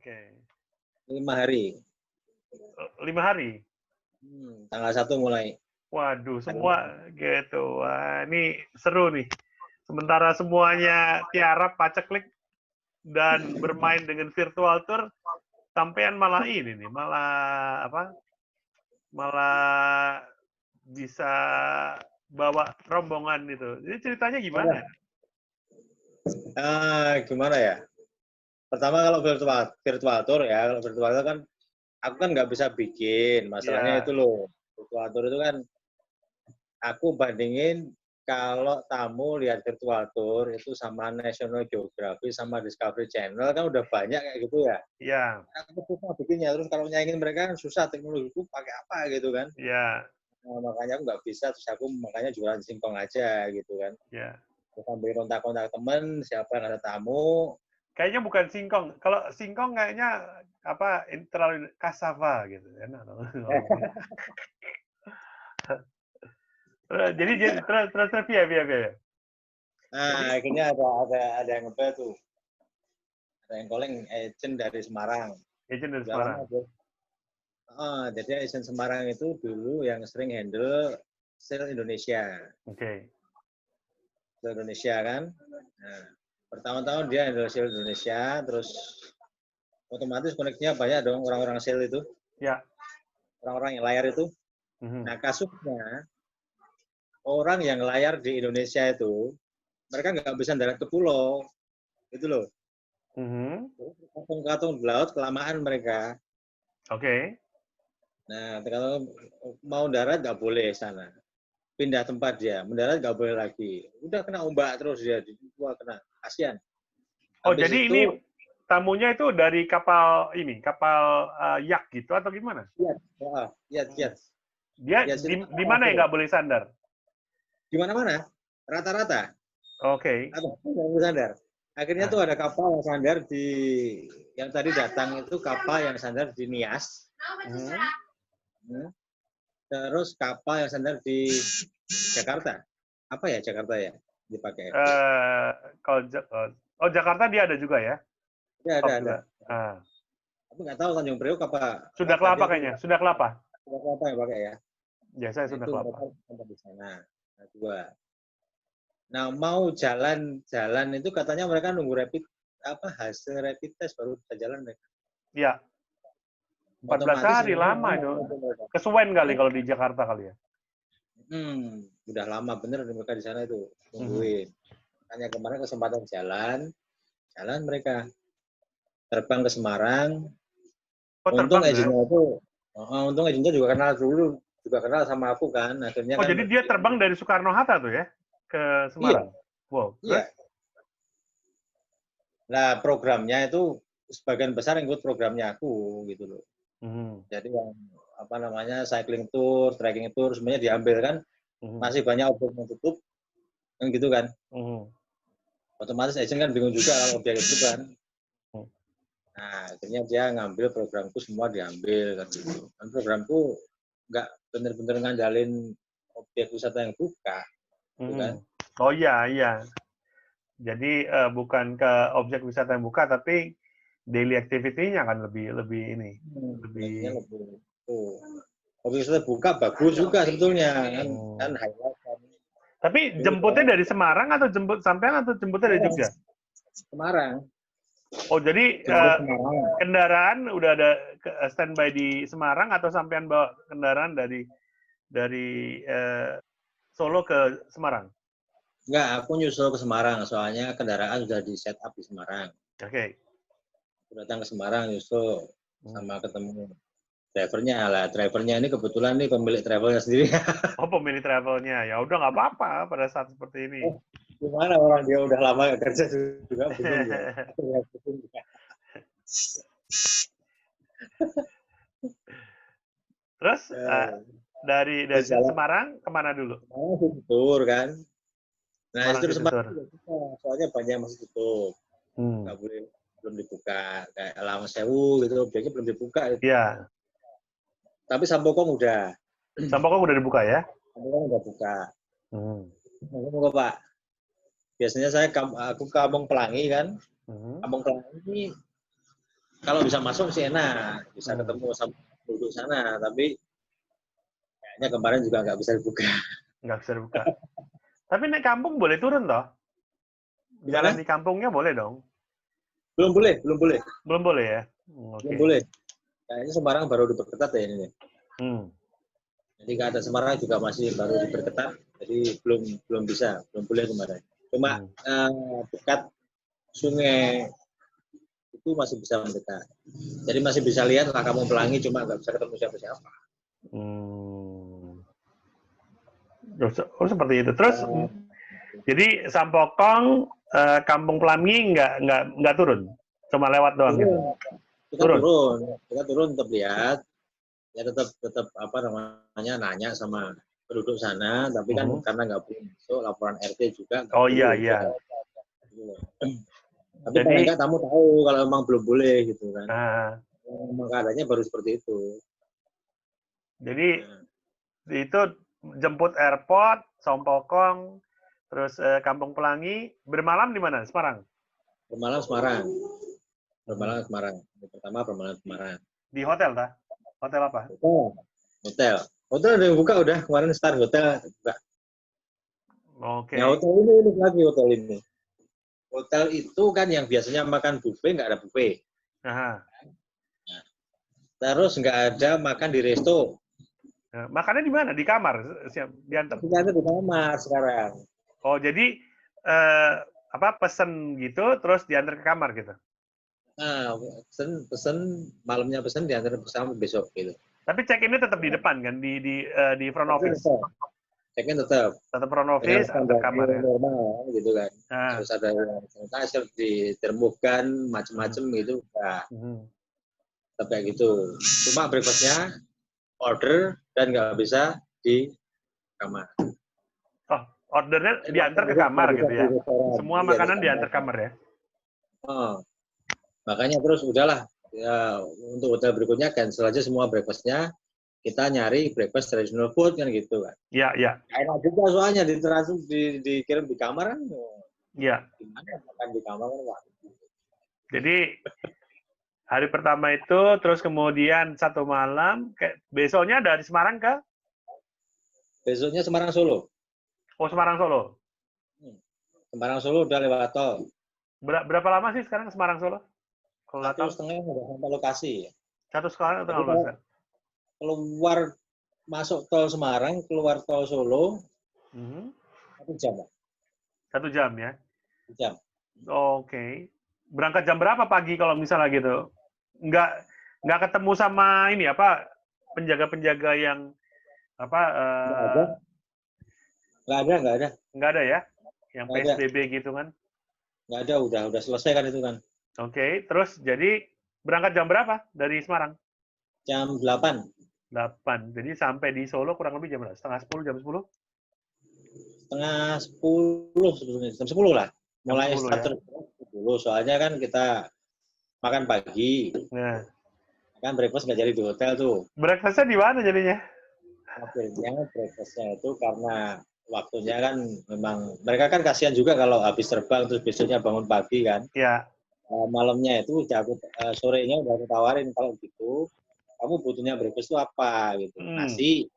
Oke. 5 hari. 5 hari? Tanggal 1 mulai. Waduh, semua gitu. Wah, ini seru nih. Sementara semuanya tiarap, paceklik, dan bermain dengan virtual tour, sampean malah ini nih, malah apa? Malah bisa bawa rombongan itu. Jadi ceritanya gimana? Gimana ya? Pertama kalau virtual tour ya, kalau virtual tour kan aku kan nggak bisa bikin. Masalahnya itu loh. Virtual tour itu kan aku bandingin kalau tamu lihat virtual tour itu sama National Geographic sama Discovery Channel kan udah banyak kayak gitu ya. Iya. Aku susah bikinnya. Terus kalau nyaingin mereka kan susah, teknologiku pakai apa gitu kan. Iya. Nah, makanya aku nggak bisa, terus aku makanya jualan singkong aja gitu kan. Iya. Sambil kontak-kontak temen, siapa yang ada tamu. Kayaknya bukan singkong. Kalau singkong kayaknya apa terlalu cassava gitu. Enak loh. Jadi terus via. Nah, akhirnya ada yang ngebel tuh. Ada yang calling agent dari Semarang. Agent dari Udah Semarang. lama, jadi agent Semarang itu dulu yang sering handle sale Indonesia. Oke. Sale Indonesia kan. Nah, pertahun-tahun dia handle sale Indonesia, terus otomatis koneksinya banyak dong orang-orang sale itu. Ya. Orang-orang yang layar itu. Nah, kasusnya orang yang layar di Indonesia itu mereka nggak bisa darat ke pulau, gitu loh. Katung-katung di laut kelamaan mereka. Oke. Nah, kalau mau darat nggak boleh sana, pindah tempat dia, mendarat nggak boleh lagi. Udah kena ombak terus dia, kena kasihan. Oh, jadi ini tamunya itu dari kapal ini, kapal yak gitu atau gimana? Iya. Dia di mana yang nggak boleh sandar? Di mana-mana, rata-rata. Oke. Nggak boleh sandar. Akhirnya tuh ada kapal yang sandar di, yang tadi datang itu kapal yang sandar di Nias. Terus kapal yang sandar di Jakarta. Apa ya Jakarta ya dipakai? Oh, Jakarta dia ada juga ya? Ya, ada. Tapi nggak tahu Tanjung Priok apa. Sudah Kelapa kayaknya. Sudah Kelapa. Sudah Kelapa yang pakai ya. Ya, saya Sudah Kelapa. Di sana. Nah, 2. Nah, mau jalan itu katanya mereka nunggu hasil rapid test baru bisa jalan mereka. Iya. 14 hari lama itu. Kesuwen kali kalau di Jakarta kali ya. Udah lama bener mereka di sana itu nungguin. Makanya kemarin kesempatan jalan mereka terbang ke Semarang. Untung agennya juga kenal sama aku kan. Akhirnya jadi dia terbang dari Soekarno-Hatta tuh ya ke Semarang. Iya. Wow. Iya. Nah, programnya itu sebagian besar ikut programnya aku gitu loh. Jadi yang cycling tour, trekking tour semuanya diambil kan. Masih banyak objek yang tutup kan gitu kan. Otomatis agent kan bingung juga kalau objek itu kan. Nah, akhirnya dia ngambil programku, semua diambil kan gitu. Dan programku nggak bener-bener ngandalin objek wisata yang buka, gitu kan? Oh iya. Jadi bukan ke objek wisata yang buka, tapi daily activity-nya kan lebih ini. Lebih. Objek wisata buka bagus juga sebetulnya kan highlight kan. Tapi jemputnya dari Semarang atau sampean atau jemputnya dari Jogja? Semarang. Oh, jadi kendaraan udah ada standby di Semarang atau sampean bawa kendaraan dari Solo ke Semarang? Enggak, aku nyusul ke Semarang, soalnya kendaraan sudah di set up di Semarang. Oke. Datang ke Semarang nyusul, sama ketemu drivernya ini kebetulan nih pemilik travelnya sendiri. Oh, pemilik travelnya. Ya udah nggak apa-apa pada saat seperti ini. Gimana orang dia udah lama kerja juga bingung ya. Terus dari Semarang kemana dulu? Tur kan. Nah itu Semarang soalnya banyak yang masih tutup, nggak boleh, belum dibuka. Kayak Lawang Sewu gitu, objeknya belum dibuka. Iya. Tapi Sampokong udah. Sampokong udah dibuka ya? Sampokong udah buka. Moga Pak. Biasanya aku Kampung Pelangi kan. Kampung Pelangi ini kalau bisa masuk sih enak, bisa ketemu sama penduduk sana, tapi kayaknya kemarin juga nggak bisa dibuka. Nggak bisa dibuka. Tapi naik kampung boleh turun toh? Jalan Gimana? di kampungnya boleh dong? Belum boleh, belum boleh. Belum boleh ya? Belum boleh. Kayaknya Semarang baru diperketat ya ini. Jadi keadaan Semarang juga masih baru diperketat, jadi belum bisa, belum boleh kemarin. Cuma dekat sungai itu masih bisa mendekat. Jadi masih bisa lihat lah kamu Pelangi, cuma nggak bisa ketemu siapa-siapa. Oh seperti itu. Terus jadi Sampokong, Kampung Pelangi nggak turun, cuma lewat doang gitu. Kita turun tetap lihat, ya tetap apa namanya nanya sama penduduk sana, tapi kan karena nggak boleh masuk laporan RT juga. Oh iya. Tapi paling enggak kamu tahu kalau emang belum boleh gitu kan. Emang keadaannya baru seperti itu. Jadi itu jemput airport, Sampokong, terus Kampung Pelangi, bermalam di mana? Semarang? Bermalam Semarang. Yang pertama bermalam Semarang. Di hotel kah? Hotel apa? Hotel. Hotel udah buka udah, kemarin start hotel buka. Oke. Ya hotel ini lagi hotel ini. Hotel itu kan yang biasanya makan buffet, nggak ada buffet. Nah, terus nggak ada makan di resto. Nah, makannya di mana? Di kamar? Diantar? Diantar di kamar sekarang. Oh, jadi pesen gitu, terus diantar ke kamar gitu? Nah, pesen malamnya pesen diantar bersama besok gitu. Tapi check-in-nya tetap di depan kan? Di front office? Check-in tetap. Tetap front office, antar kamar ya? Normal gitu kan. Harus ada sanitizer, ditermukan, macam-macam gitu. Nah, tetap kayak gitu. Cuma breakfast-nya order dan nggak bisa di kamar. Oh, ordernya diantar ke kamar gitu ya? Semua makanan diantar kamar ya? Oh, makanya terus udahlah ya, untuk hotel berikutnya cancel aja semua breakfast-nya, kita nyari breakfast traditional food kan gitu kan. Iya. Enak juga soalnya dikirim di kamar kan. Iya. Gimana makan di kamar kan? Jadi hari pertama itu, terus kemudian satu malam, besoknya dari Semarang ke? Besoknya Semarang Solo. Oh, Semarang Solo. Semarang Solo udah lewat tol. Berapa lama sih sekarang Semarang Solo? 1,5 udah sampai lokasi. 1,5 tahun. Keluar masuk tol Semarang, keluar tol Solo, 1 jam. 1 jam ya? 1 jam. Oke. Berangkat jam berapa pagi kalau misalnya gitu? Nggak ketemu sama ini apa penjaga-penjaga yang apa? Nggak ada ya? Yang PSBB gitu kan? Nggak ada, udah selesai kan itu kan. Oke, terus jadi berangkat jam berapa dari Semarang? Jam 8. 8. Jadi sampai di Solo kurang lebih jam berapa? Setengah 10, jam 10? Setengah 10 sebetulnya. Jam 10 lah. Mulai start ya? 10. Soalnya kan kita makan pagi. Nah. Kan breakfast nggak jadi di hotel tuh. Breakfast-nya di mana jadinya? Akhirnya breakfast-nya itu karena waktunya kan memang mereka kan kasihan juga kalau habis terbang terus besoknya bangun pagi kan. Iya. Malamnya itu sorenya udah aku tawarin kalau gitu kamu butuhnya breakfast itu apa gitu. Nasi.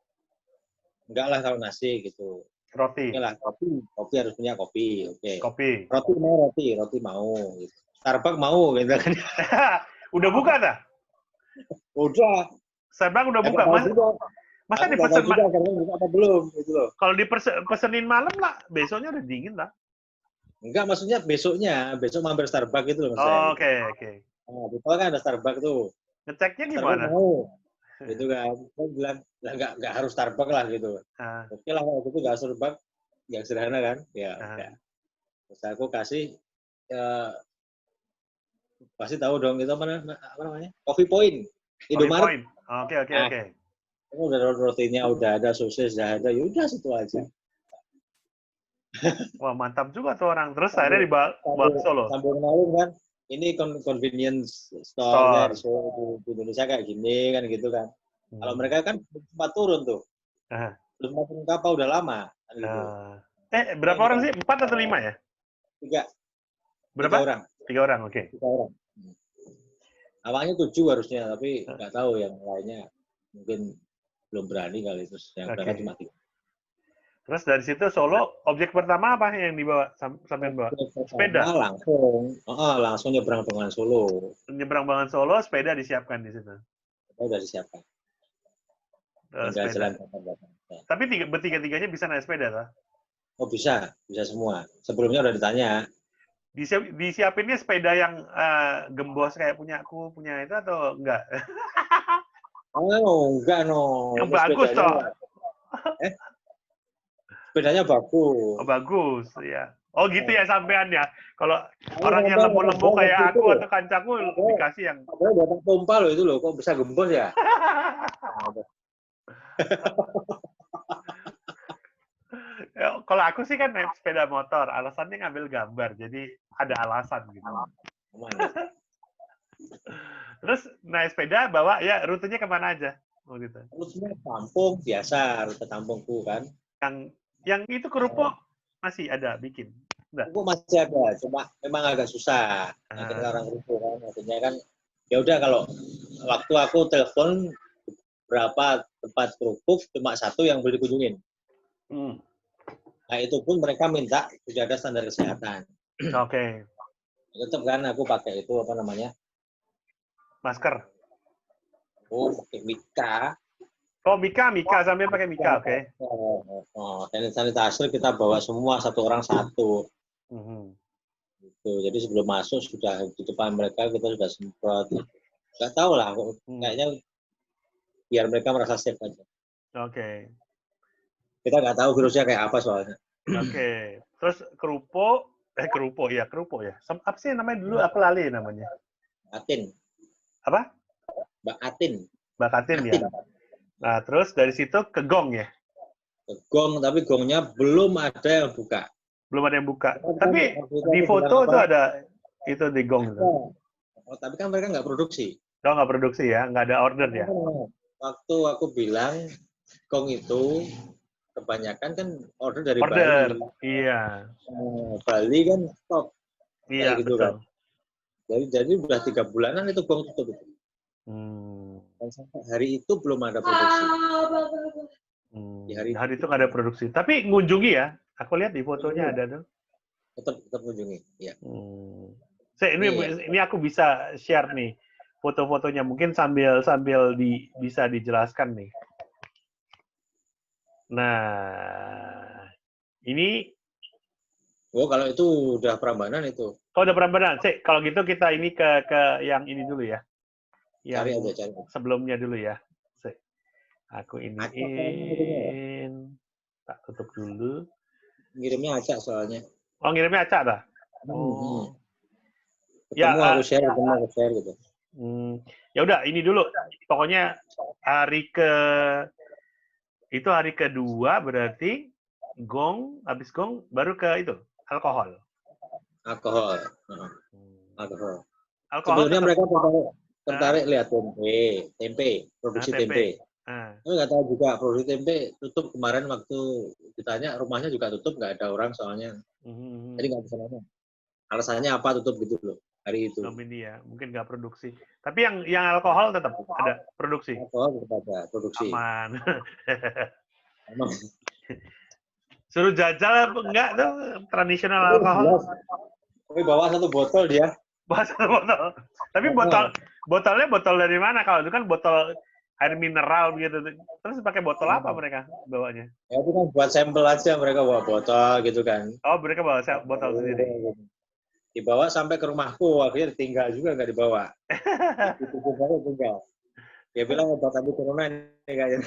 Enggak lah kalau nasi gitu. Roti. Oke lah, kopi harus punya kopi. Oke. Kopi. Roti mau gitu. Starbucks mau gitu kan. Udah buka dah? Udah. Starbucks udah buka, Masa dipesan belum gitu loh. Kalau dipesenin malam lah, besoknya udah dingin lah. Enggak, maksudnya besok mampir Starbucks gitu loh. Oh, oke. Nah, betul kan ada Starbucks tuh. Ngeceknya gimana? Mau. Gitu kan. Saya bilang, enggak harus Starbucks lah gitu. Oke lah, kalau gitu enggak Starbucks, yang sederhana kan. Ya, udah. Terus aku kasih, pasti tahu dong, itu apa namanya? Coffee Point. Indomaret. Oke. Udah rotinya udah ada, sosis udah ada, yaudah situ aja. Wah, mantap juga tuh orang. Terus akhirnya dibawa ke Solo. Sambil kenalin kan, ini convenience store di Indonesia kayak gini kan gitu kan. Kalau mereka kan sempat turun tuh. Belum mau turun kapal udah lama. Kan gitu. Berapa orang sih? 4 atau 5 ya? 3. Berapa? 3 orang. 3 orang, oke. 3 orang. Awalnya 7 harusnya, tapi nggak tahu yang lainnya mungkin belum berani kali, terus yang berangkat cuma 3. Terus dari situ Solo, objek pertama apa yang dibawa sampai bawa? Sepeda. Langsung nyebrang Bengawan Solo. Nyebrang Bengawan Solo, sepeda disiapkan di situ. Sudah disiapkan. Tinggal jalan. Tapi bertiga-tiganya bisa naik sepeda, toh? Oh bisa semua. Sebelumnya udah ditanya. Disiapinnya sepeda yang gembos kayak punya itu atau enggak? Oh, enggak Yang bagus toh. Sepedanya bagus. Oh, bagus, ya. Oh gitu ya sampean ya. Kalau orang yang lembu-lembu kayak aku atau kancaku dikasih yang. Saya datang pompa loh itu loh, kok bisa gembos ya? Kalau aku sih kan naik sepeda motor, alasannya ngambil gambar, jadi ada alasan gitu. Terus naik sepeda bawa ya rutenya kemana aja? Oh gitu. Rutenya kampung biasa, rute kampungku kan. Yang itu kerupuk masih ada bikin. Kerupuk masih ada, cuma memang agak susah. Akhirnya orang kerupuk kan, akhirnya kan ya udah kalau waktu aku telepon berapa tempat kerupuk cuma 1 yang boleh dikunjungin. Nah itu pun mereka minta sudah ada standar kesehatan. Oke. Tetap kan aku pakai itu apa namanya? Masker. Oh, pakai Mika. Oh, Mika sambil pakai Mika, oke. Sanitizer kita bawa semua, 1 orang 1. Gitu. Jadi sebelum masuk sudah di depan mereka kita sudah semprot. Nggak tahu lah, kayaknya biar mereka merasa safe aja. Oke. Kita nggak tahu virusnya kayak apa soalnya. Oke. Terus kerupuk ya. Apa sih namanya dulu? Aku lali namanya. Atin. Apa? Mbak Atin ya. Nah, terus dari situ ke gong ya? Ke gong, tapi gongnya belum ada yang buka. Belum ada yang buka. Tapi di foto itu ada itu di gong itu. Oh, tapi kan mereka nggak produksi. Oh, nggak produksi ya? Nggak ada order ya? Waktu aku bilang gong itu kebanyakan kan order dari Bali. Iya. Bali kan stop. Iya, gitu betul. Kan. Jadi udah 3 bulanan itu gong tutup. Dan sampai hari itu belum ada produksi. Di hari itu nggak ada produksi. Tapi ngunjungi ya? Aku lihat di fotonya ada tuh. Tetap ngunjungi, ya. Ini aku bisa share nih foto-fotonya. Mungkin sambil bisa dijelaskan nih. Nah, ini. Oh, kalau itu udah Prambanan itu. Oh, udah Prambanan. Kalau gitu kita ini ke yang ini dulu ya. Cari. Sebelumnya dulu ya. Aku iniin. Tak tutup dulu. Ngirimnya acak soalnya. Oh, ngirimnya acak dah? Oh. Ketemu aku share gitu. Ya udah, ini dulu. Pokoknya hari kedua berarti gong, habis gong baru ke itu, alkohol. Alkohol. Sebelumnya mereka tertarik lihat tempe, produksi tempe. Tapi nggak tahu juga produksi tempe tutup kemarin waktu ditanya rumahnya juga tutup, nggak ada orang soalnya. Jadi nggak bisa nanya. Alasannya apa tutup gitu loh hari itu. Ini ya, mungkin nggak produksi. Tapi yang alkohol tetap ada produksi. Alkohol tetap ada produksi. Aman. Suruh jajal enggak tuh tradisional alkohol? Tapi bawa 1 botol dia. Bawa 1 botol. Tapi botolnya botol dari mana? Kalau itu kan botol air mineral gitu. Terus pakai botol apa mereka bawanya? Ya itu kan buat sampel aja, mereka bawa botol gitu kan. Oh, mereka bawa botol sendiri. Dibawa sampai ke rumahku, akhirnya ditinggal juga nggak dibawa. Tinggal. Dia bilang obat anti corona ini kayaknya.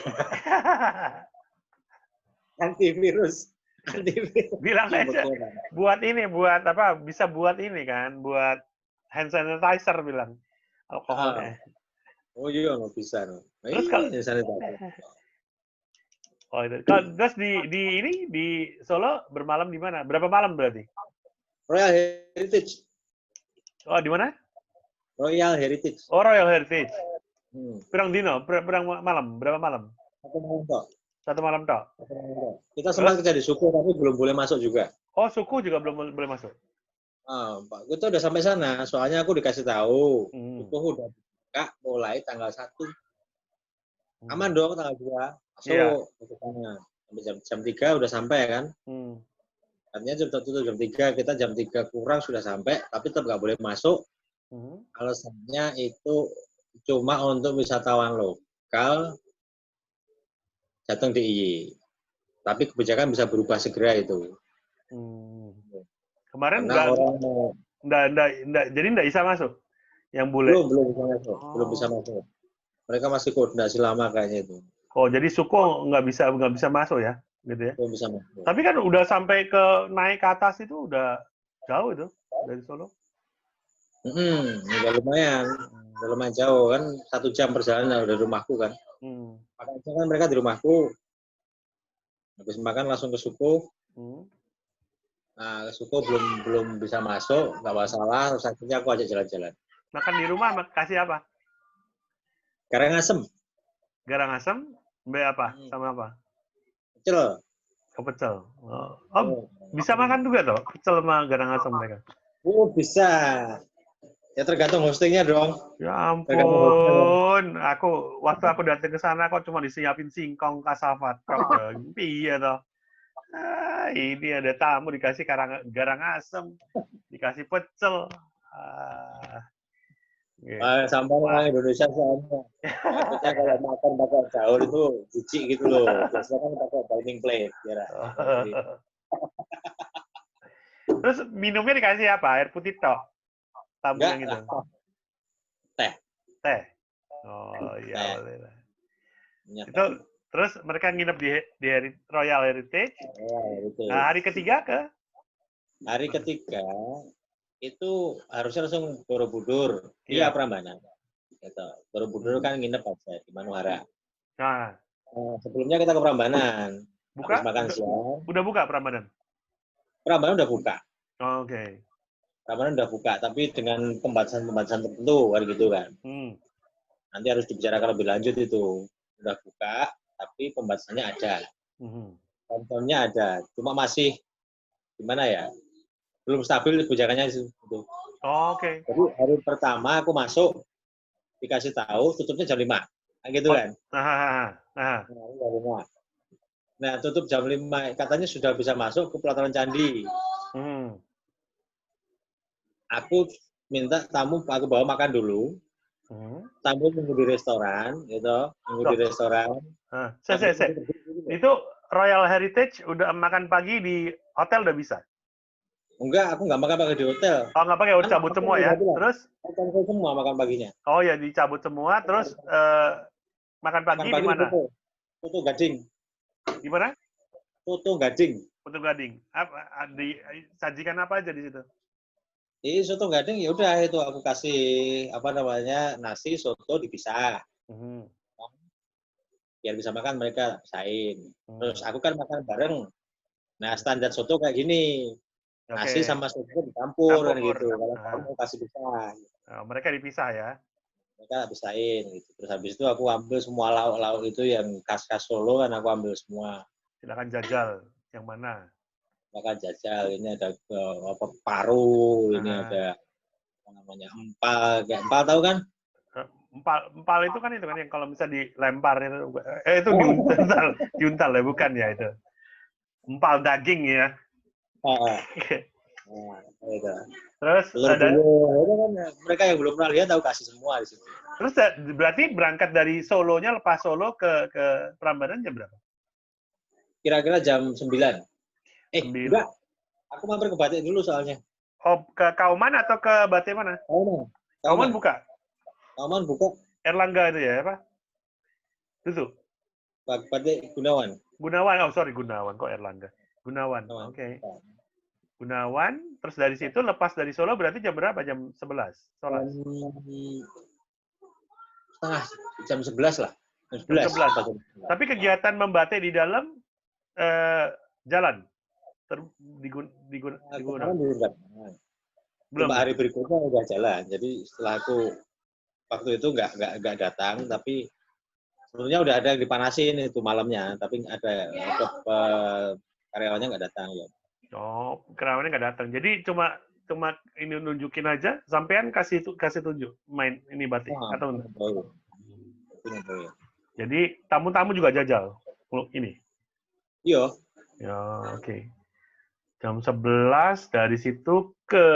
Antivirus. Bilang aja buat apa? Bisa buat ini kan, buat hand sanitizer bilang alkoholnya. Oh iya, nggak bisa. Terus terus di Solo bermalam di mana? Berapa malam berarti? Royal Heritage. Oh, di mana? Royal Heritage. Oh, Royal Heritage. Berapa malam? 1 malam tok. 1 malam tok. Kita sempat kerja di Suku tapi belum boleh masuk juga. Oh, Suku juga belum boleh masuk. Pak, kita udah sampai sana. Soalnya aku dikasih tahu. Suku udah Kak, mulai tanggal 1. Aman dong tanggal 2. Masuk ke sana. Sampai jam 3 udah sampai kan. Artinya jam 1 jam 3, kita jam 3 kurang sudah sampai, tapi tetap nggak boleh masuk. Alasannya itu cuma untuk wisatawan lokal datang di IY. Tapi kebijakan bisa berubah segera itu. Kemarin jadi nggak bisa masuk yang bule? Belum bisa masuk. Belum bisa masuk. Mereka masih koordinasi lama kayaknya itu. Oh, jadi suku nggak bisa masuk ya, gitu ya? Belum bisa masuk. Tapi kan udah sampai ke naik ke atas itu udah jauh itu dari Solo. Udah lumayan jauh kan, 1 jam perjalanan dari rumahku kan. Makanya kan mereka di rumahku, habis makan langsung ke suku. Nah, ke suku belum bisa masuk, nggak masalah. Terus akhirnya aku ajak jalan-jalan. Makan di rumah kasih apa? Karangasem. Karangasem, apa? Sama apa? Pecel. Pecel. Bisa makan juga toh, pecel sama Karangasem mereka? Bisa. Ya tergantung hostingnya dong. Ya ampun, waktu aku datang ke sana kok cuma disiapin singkong kasafat. Iya toh. Ini ada tamu dikasih Karangasem, dikasih pecel. Sampai orang Indonesia soalnya. Maksudnya kalau makan pakai gaul itu jijik gitu loh. Biasanya kan pakai dining plate. Terus minumnya dikasih apa? Air putih toh? Tamu yang gitu. Teh. Oh iya boleh lah. Itu terus mereka nginep di Royal Heritage. Nah, hari ketiga ke? Hari ketiga itu harusnya langsung Borobudur. Iya, Prambanan. Gitu. Borobudur kan nginep aja di Manuhara. Nah, sebelumnya kita ke Prambanan. Buka? Habis makan siang. Udah buka Prambanan? Prambanan udah buka. Oke. Prambanan udah buka, tapi dengan pembatasan tertentu kan gitu kan. Nanti harus dibicarakan lebih lanjut itu. Udah buka, tapi pembatasannya ada. Contohnya ada, cuma masih gimana ya? Belum stabil kebijakannya itu. Oke. Jadi hari pertama aku masuk, dikasih tahu tutupnya jam 5. Nah, gitu kan. Nah, tutup jam 5. Katanya sudah bisa masuk ke pelataran candi. Aku minta tamu aku bawa makan dulu. Tamu nunggu di restoran, gitu. Nunggu di restoran. Itu Royal Heritage udah makan pagi di hotel udah bisa? Enggak, aku nggak makan pagi di hotel. Oh, nggak pakai, cabut semua ya? Terus? Cancel semua makan paginya. Oh ya, dicabut semua, terus makan pagi di mana? Soto Gading. Gimana? Soto Gading. Soto Gading. Disajikan apa aja di situ? Soto Gading ya udah itu aku kasih nasi soto dipisah. Biar bisa makan mereka pisahin. Terus aku kan makan bareng. Nah, standar soto kayak gini. Nasi sama soto dicampur kan gitu. Kalau kamu kasih pisah. Mereka dipisah ya? Mereka pisahin gitu. Terus habis itu aku ambil semua lauk-lauk itu yang khas-khas Solo kan aku ambil semua. Silakan jajal. Yang mana? Silakan jajal. Ini ada paru, ini ada empal. Kayak empal tahu kan? Empal itu kan yang kalau bisa dilempar itu diuntal ya, bukan ya itu. Empal daging ya. Terus ada itu kan mereka yang belum pernah lihat tahu kasih semua di situ. Terus berarti berangkat dari Solonya, lepas Solo ke Prambanan jam berapa? Kira-kira jam 9. Enggak. Aku mampir ke Batik dulu soalnya. Oh, ke Kauman atau ke Batik mana? Kauman buka? Kauman buka. Erlangga itu ya, apa? Itu. Batik Gunawan. Gunawan, sorry Gunawan, kok Erlangga? Gunawan, oke. Gunawan, terus dari situ lepas dari Solo berarti jam berapa? Jam 11? Sholat? Jam 11 lah. Jam 11. Tapi kegiatan membatik di dalam jalan? Digunakan? Belum. Hari berikutnya udah jalan. Jadi setelah aku waktu itu nggak datang, tapi sebenarnya udah ada yang dipanasin itu malamnya, tapi ada karyawannya nggak datang ya. Oh, karyawannya nggak datang. Jadi cuma cuma ini nunjukin aja, sampean kasih tunjuk main ini batik atau enggak? Jadi tamu-tamu juga jajal ini. Iya. Ya, oke. Jam 11 dari situ ke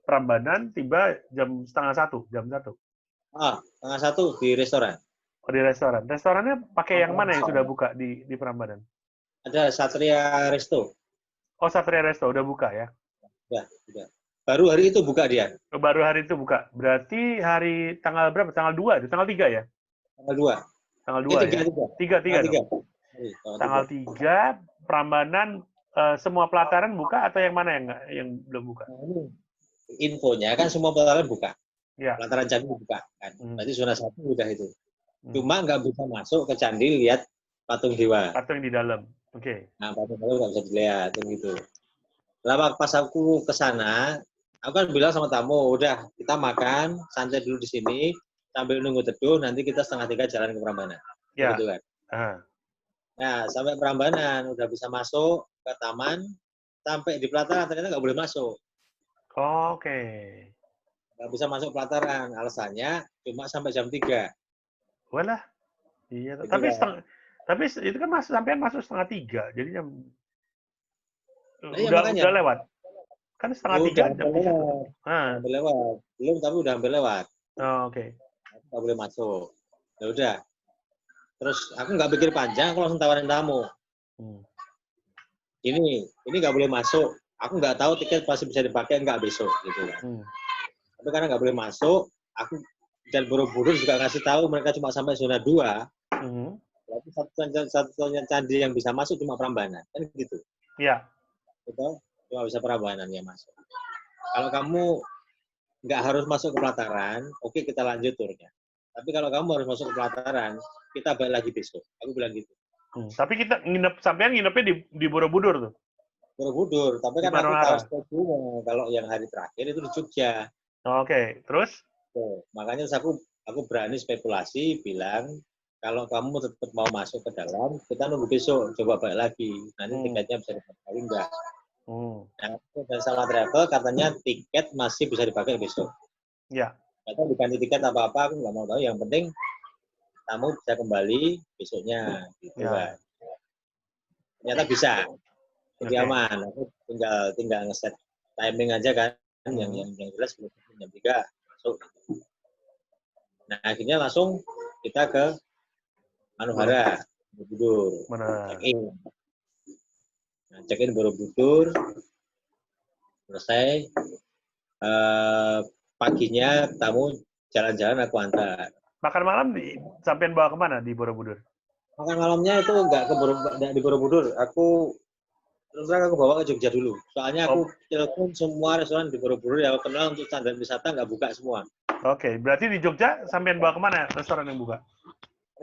Prambanan, tiba jam setengah 1, jam 1. Setengah 1 di restoran. Oh, di restoran. Restorannya pakai yang mana yang sudah buka di Prambanan? Ada Satria Resto. Oh, Satria Resto udah buka ya? Udah. Baru hari itu buka dia. Baru hari itu buka. Berarti hari tanggal berapa? Tanggal 2, tanggal 3 ya? Tanggal 2. Tanggal 2 ya? 3 3. Tanggal 3, Prambanan semua pelataran buka atau yang mana yang belum buka? Infonya kan semua pelataran buka. Ya. Pelataran candi buka kan. Berarti zona 1 udah itu. Cuma nggak bisa masuk ke candi lihat patung dewa. Patung yang di dalam. Oke. Nah, patung dewa nggak bisa dilihat gitu. Lalu pas aku ke sana, aku kan bilang sama tamu, udah kita makan, santai dulu di sini, sambil nunggu teduh, nanti kita 2:30 jalan ke Prambanan. Ya. Gitu kan. Nah, sampai Prambanan, udah bisa masuk ke taman, sampai di pelataran ternyata nggak boleh masuk. Oke. Nggak bisa masuk pelataran, alasannya cuma sampai jam 3. Walah. Iya, Gitu tapi itu kan sampean masuk 2:30, jadi jam iya, udah lewat. Kan 2:30 jam 3. Hampir lewat. Belum, tapi udah hampir lewat. Oh, oke. Nggak boleh masuk. Ya udah. Terus aku nggak pikir panjang, aku langsung tawarin tamu. Ini nggak boleh masuk. Aku nggak tahu tiket pasti bisa dipakai nggak besok gitu kan. Tapi karena nggak boleh masuk, aku dan buru-buru juga ngasih tahu mereka cuma sampai zona 2. Berarti satu-satunya candi yang bisa masuk cuma Prambanan, kan gitu. Iya. Itu cuma bisa Prambanan yang masuk. Kalau kamu nggak harus masuk ke pelataran, oke kita lanjut turnya. Tapi kalau kamu harus masuk ke pelataran, kita balik lagi besok. Aku bilang gitu. Tapi kita sampean nginepnya di Borobudur tuh. Borobudur, tapi kan aku tahu schedule kalau yang hari terakhir itu di Jogja. Oke, terus? Makanya aku berani spekulasi bilang kalau kamu tetap mau masuk ke dalam, kita nunggu besok, coba balik lagi. Nanti tiketnya bisa dipakai enggak. Nah, dan sama travel katanya tiket masih bisa dipakai besok. Ya. Atau diganti tiket apa-apa, aku nggak mau tahu. Yang penting kamu bisa kembali besoknya, gitu kan. Ternyata bisa. Jadi aman. Aku tinggal ngeset timing aja kan, yang jelas jam 3 masuk. Nah, akhirnya langsung kita ke Manuhara, Borobudur. Check-in. Nah, check-in Borobudur. Selesai. Paginya tamu jalan-jalan aku antar. Makan malam sampean bawa kemana di Borobudur? Makan malamnya itu nggak di Borobudur. Aku bawa ke Jogja dulu. Soalnya aku telepon semua restoran di Borobudur yang aku kenal untuk standar wisata nggak buka semua. Oke, berarti di Jogja sampean bawa kemana restoran yang buka?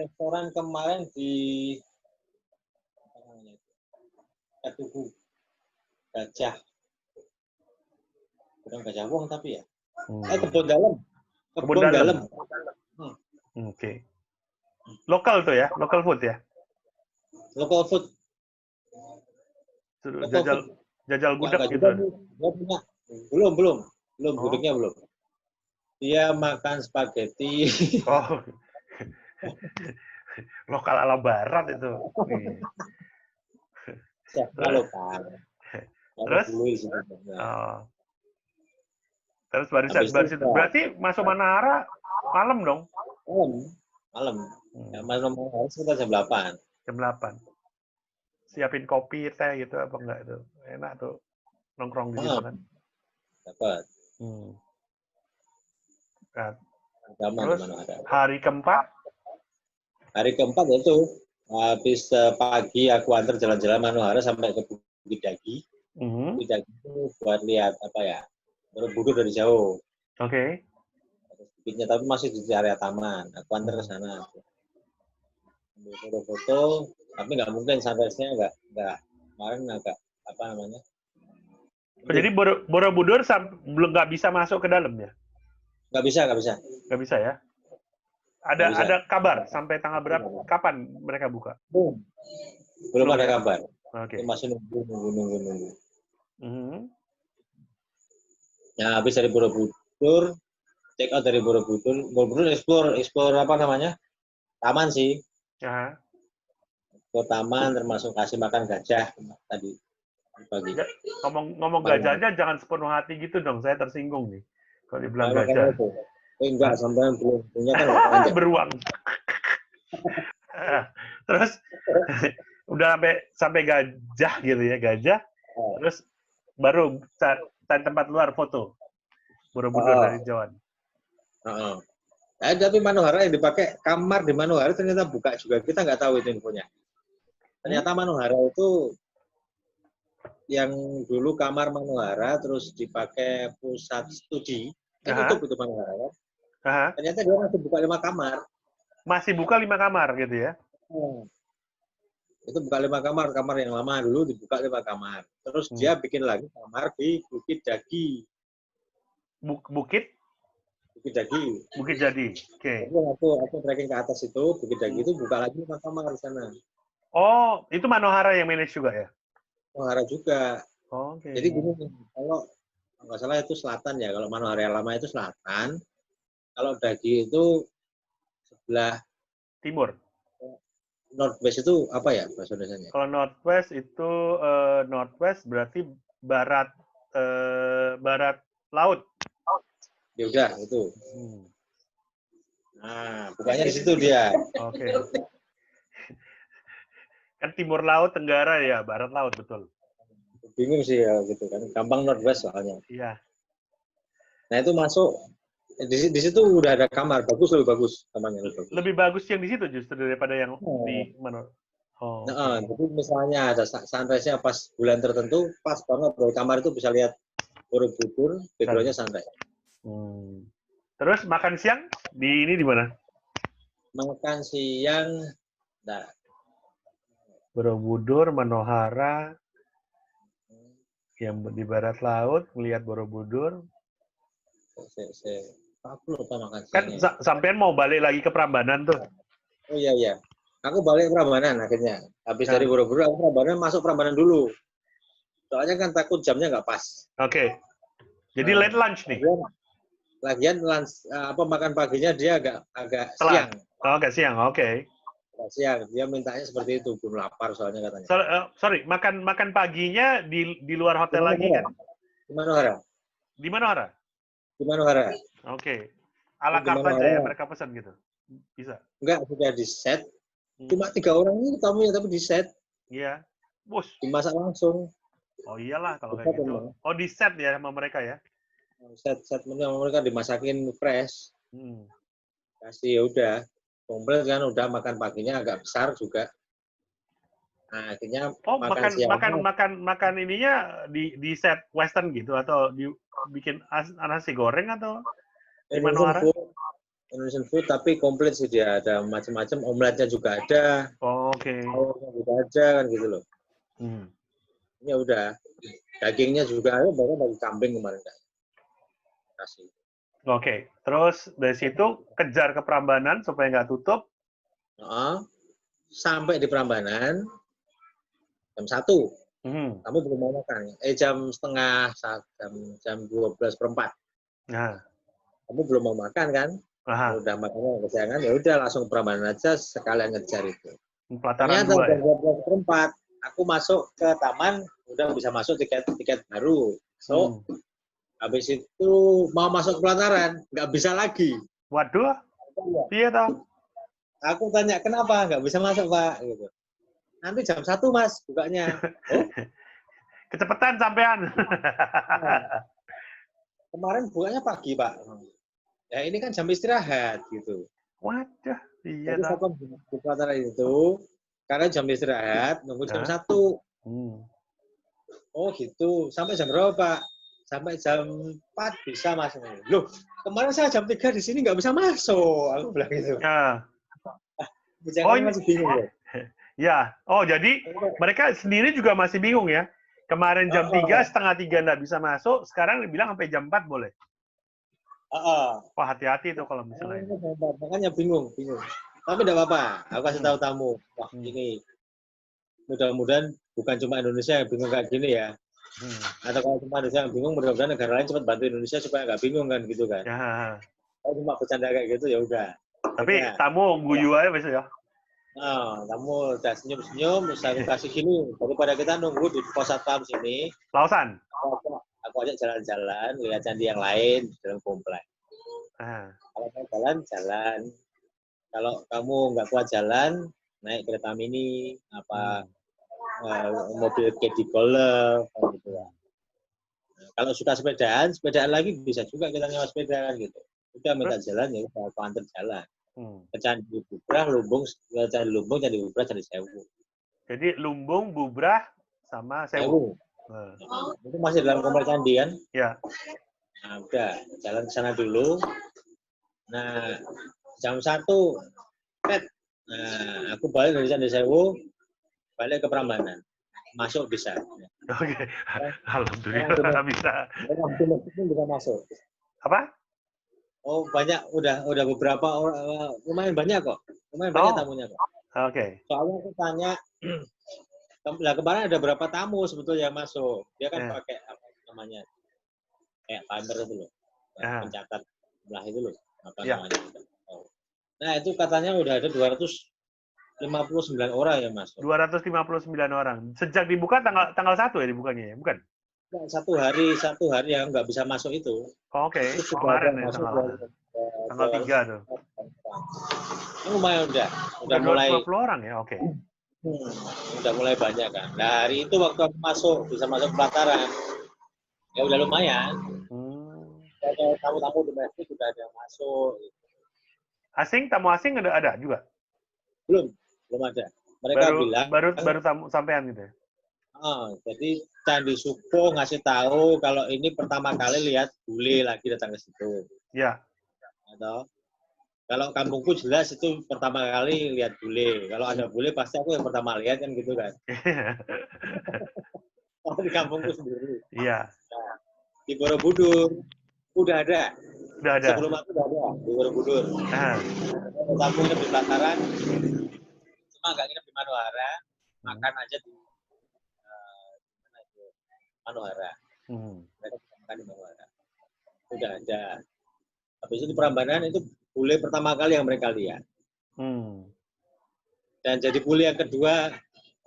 Restoran kemarin di Tugu Gajah. Bukan Gajah Wong tapi ya. Kebun Dalam. Kebun Dalam. Oke. Lokal tuh ya, local food ya? Local food. Jajal gudeg gitu. Belum, gudegnya belum. Dia makan spaghetti. Oh. Lokal ala barat itu. Lokal. Terus? Terus baru situ. Berarti masuk Manara malam dong? Malam. Ya, malam sekitar jam 8. Jam 8. Siapin kopi, teh gitu apa enggak itu? Enak tuh nongkrong di situ kan. Dapat. Nah, terus hari keempat? Hari keempat itu habis pagi aku antar jalan-jalan Manuhara sampai ke Bukit Dagi. Bukit Dagi itu buat lihat apa ya? Borobudur dari jauh. Oke. Bukitnya tapi masih di area taman. Aku antar ke sana. Ambil foto-foto, tapi nggak mungkin sunrise-nya nggak kemarin agak apa namanya? Jadi Borobudur belum nggak bisa masuk ke dalam ya? Nggak bisa. Nggak bisa ya? Ada kabar sampai tanggal berapa? Kapan mereka buka? Belum ada kabar. Oke. Masih nunggu. Ya, habis dari Borobudur, check out dari Borobudur explore apa namanya? Taman sih. Ke taman termasuk kasih makan gajah tadi pagi. Ngomong gajahnya jangan sepenuh hati gitu dong, saya tersinggung nih kalau dibilang Nah, gajah. Enggak, sampai belum punya kan nggak panjang. Beruang. Terus udah sampai gajah gitu ya, gajah. Terus baru cari tempat luar foto Borobudur dari jauhan. Tapi Manohara yang dipakai kamar di Manohara ternyata buka juga, kita nggak tahu itu infonya. Ternyata Manohara itu yang dulu kamar Manohara terus dipakai pusat studi, kan tutup itu Manohara. Ternyata dia masih buka 5 kamar. Masih buka 5 kamar gitu ya? Itu buka 5 kamar, kamar yang lama dulu dibuka 5 kamar. Terus dia bikin lagi kamar di Bukit Dagi. Bukit Dagi. Bukit Jadi. Oke. Aku trekking ke atas itu, Bukit Dagi itu buka lagi 5 kamar di sana. Oh, itu Manohara yang manage juga ya? Manohara juga. Oke. Jadi gini, kalau nggak salah itu selatan ya. Kalau Manohara yang lama itu selatan. Kalau Dagi itu sebelah timur. Northwest itu apa ya bahasa Indonesianya? Kalau Northwest itu Northwest berarti barat barat laut. Ya udah itu. Nah, bukanya di situ dia. Oke. Kan timur laut, tenggara ya, barat laut betul. Bingung sih ya gitu kan. Gampang Northwest soalnya. Iya. Nah, itu masuk di situ udah ada kamar, lebih bagus kamarnya lebih bagus. Lebih bagus yang di situ justru daripada yang di mana? Oh. Nah, jadi misalnya ada sunrise-nya pas bulan tertentu, pas banget dari kamar itu bisa lihat Borobudur, background-nya sunrise. Terus makan siang di mana? Makan siang, Borobudur, Manohara, yang di barat laut, melihat Borobudur. Aku lupa makan siang. Kan sampean mau balik lagi ke Prambanan tuh. Oh iya. Aku balik ke Prambanan akhirnya. Habis dari Borobudur, aku masuk Prambanan dulu. Soalnya kan takut jamnya nggak pas. Oke. Jadi late lunch nih. Lagian lunch, makan paginya dia agak siang. Oh, agak siang. Oke. Siang. Dia mintanya seperti itu, belum lapar soalnya katanya. Sorry, makan paginya di luar hotel lagi kan? Di Manohara. Di Manohara? Di Manohara. Oke. Ala carte aja ya, mereka pesan gitu? Bisa? Enggak, sudah di set. Cuma 3 orang ini tamunya, tapi di set. Iya. Bos. Dimasak langsung. Oh iyalah kalau kayak gitu. Oh di set ya sama mereka ya? Set sama mereka dimasakin fresh. Kasih ya udah. Komplit kan udah makan paginya agak besar juga. Nah, akhirnya makan ininya di set western gitu atau dibikin nasi goreng atau di Manohara? Indonesian food tapi komplit sih dia, ada macam-macam, omeletnya juga ada. Oke. Sayurnya juga ada kan gitu loh. Ya udah. Dagingnya juga ada, bahkan daging kambing kemarin kan. Kasih. Oke. Terus dari situ kejar ke Prambanan supaya nggak tutup. Sampai di Prambanan jam 1. Kamu belum mau makan. Jam 12:30, jam 12:04. Nah. Kamu belum mau makan kan? Udah makannya kesiangan, ya udah langsung Prambanan aja sekalian ngejar itu. Ternyata jam 12:04 aku masuk ke taman, udah bisa masuk tiket baru. So, habis itu mau masuk pelataran, nggak bisa lagi. Waduh, iya toh. Aku tanya, kenapa nggak bisa masuk, Pak? Gitu. Nanti jam 1, Mas, bukanya. Oh. Kecepatan sampean. Kemarin bukanya pagi, Pak. Ya ini kan jam istirahat, gitu. Waduh, iya toh. Jadi saya di pelataran itu, karena jam istirahat, nunggu jam 1. Oh gitu, sampai jam berapa Pak? Sampai jam 4 bisa Mas. Loh, kemarin saya jam 3 di sini nggak bisa masuk. Aku bilang gitu. Ini masih bingung ya? Ya, jadi mereka sendiri juga masih bingung ya? Kemarin jam 3, setengah 3 nggak bisa masuk, sekarang bilang sampai jam 4 boleh? Wah, hati-hati tuh kalau misalnya. Makanya bingung. Tapi tidak apa-apa, aku kasih tahu tamu. Wah, ini mudah-mudahan bukan cuma Indonesia yang bingung kayak gini ya. Atau kalau cuma Indonesia yang bingung, mudah-mudahan negara lain cepat bantu Indonesia supaya nggak bingung kan gitu kan. Kalau cuma bercanda kayak gitu ya udah. Tapi tamu guyu aja biasa ya. Nah, kamu udah senyum-senyum, saya kasih gini, daripada kita nunggu di pos satpam sini. Lausan. Aku ajak jalan-jalan, lihat candi yang lain di dalam komplek. Kalau mau jalan. Kalau kamu nggak kuat jalan, naik kereta mini, mobil Caddy Golf, gitu ya. Kalau suka sepedaan lagi bisa juga kita nyewa sepeda gitu. Udah minta jalan ya udah aku antar jalan. Ke Candi Bubrah, Lumbung, Candi Lumbung, Candi Bubrah, Candi Sewu. Jadi Lumbung, Bubrah, sama Sewu. Itu masih dalam komplek candi kan? Ya. Nah, udah jalan ke sana dulu. Nah, jam 1, nah, aku balik dari Candi Sewu, balik ke Prambanan. Masuk bisa. Oke. Alhamdulillah bisa. Bisa masuk. Apa? Oh, banyak, udah beberapa orang, lumayan banyak kok. Lumayan banyak tamunya kok. Oke. Soalnya aku tanya, lah kemarin ada berapa tamu sebetulnya yang masuk. Dia kan pakai apa namanya? Kayak timer itu loh. Pencatat jumlah itu loh. Apa namanya? Nah, itu katanya udah ada 259 orang yang masuk. 259 orang. Sejak dibuka tanggal 1 ya dibukanya ya, bukan? Satu hari yang nggak bisa masuk itu. Oke. Kemarin ya tanggal 3 tuh. Ini lumayan udah mulai 250 orang ya, oke. Udah mulai banyak kan. Nah, hari itu waktu aku bisa masuk pelataran. Ya udah lumayan. Ada tamu-tamu domestik udah ada yang masuk. Asing, tamu asing ada juga? Belum ada. Mereka bilang baru tamu sampean gitu ya. Jadi Candi Supo ngasih tahu kalau ini pertama kali lihat bule lagi datang ke situ. Ya. Atau kalau kampungku jelas itu pertama kali lihat bule. Kalau ada bule pasti aku yang pertama lihat kan gitu kan. Di kampungku sendiri. Iya. Nah, di Borobudur udah ada. Sebelum aku udah ada di Borobudur. Tamu nginep di pelataran. Cuma nggak nginep di Manohara. Makan aja di Manohara. Mereka makan di Manohara. Udah ada. Habis itu di Prambanan itu bule pertama kali yang mereka lihat. Dan jadi bule yang kedua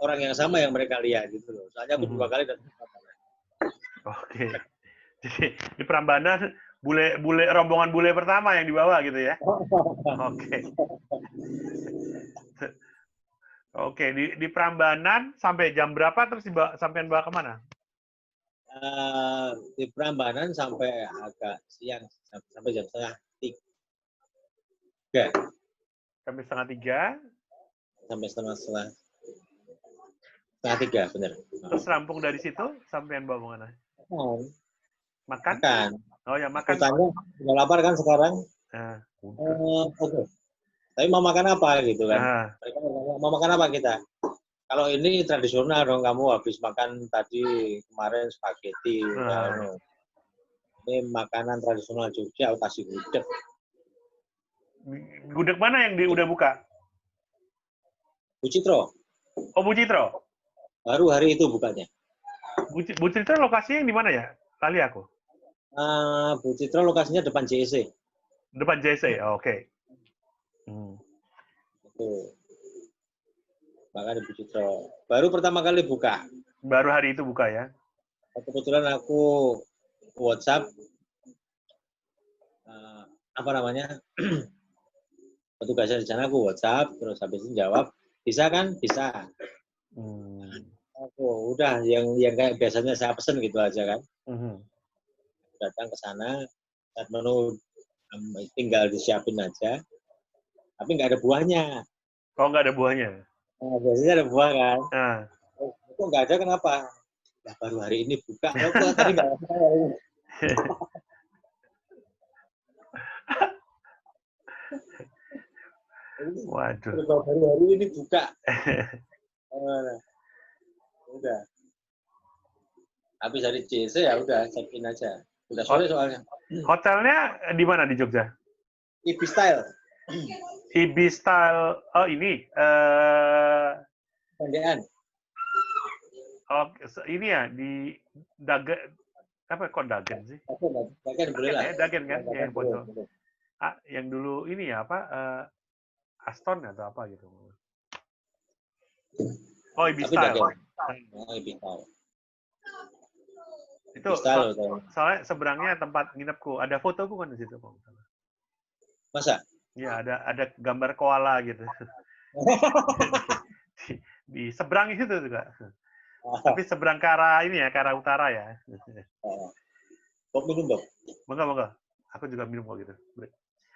orang yang sama yang mereka lihat gitu loh. Soalnya aku 2 kali datang ke Prambanan. Oke. Jadi di Prambanan rombongan bule pertama yang dibawa gitu ya. Oke. Oke, di Prambanan sampai jam berapa terus sampean bawa kemana? Di Prambanan sampai agak siang, sampai jam 2:30. Sampai 2:30? Sampai setengah 3, benar. Terus rampung dari situ, sampean bawa kemana? Makan? Oh ya, makan. Tanya, udah lapar kan sekarang? Oke. Tapi mau makan apa gitu kan? Mereka mau makan apa kita? Kalau ini tradisional dong, kamu habis makan tadi kemarin spaghetti. Ini makanan tradisional Jogja, aku kasih gudeg. Gudeg mana yang udah buka? Bu Citro. Oh, Bu Citro. Baru hari itu bukanya. Bu Citro lokasinya yang di mana ya? Kali aku. Bu Citro lokasinya depan JEC. Depan JEC, oke. Itu. Makan di Bu Citro. Baru pertama kali buka. Baru hari itu buka ya? Kebetulan aku WhatsApp petugasnya di sana, aku WhatsApp terus habis itu jawab, bisa kan? Bisa. Aku udah yang kayak biasanya saya pesen gitu aja kan. Datang ke sana, saat menu tinggal disiapin aja, tapi nggak ada buahnya. Oh, nggak ada buahnya? Nah, biasanya ada buah kan. Kok nggak ada, kenapa? Ya, baru hari ini buka. Kok tadi nggak ada? Waduh. Baru hari ini buka. Udah. Habis dari JC ya udah check in aja. Udah sore soalnya. Hotelnya di mana di Jogja? Ibis Style. Ibis Style. Oh ini. Tendean. Oh, ini ya di Dagen, apa kok Dagen sih? Dagen boleh lah. Dagen kan, ya, yang pojok. Yang dulu ini ya apa? Aston atau apa gitu? Oh, Ibistar. Oh, Ibistar. Itu soalnya seberangnya tempat nginepku. Ada fotoku kan di situ, Pak. Masa? Ya, ada gambar koala gitu. di seberang itu juga. Tapi seberang ke arah ini ya, ke arah utara ya. Kok minum, Bob? Bangga. Aku juga minum kok gitu.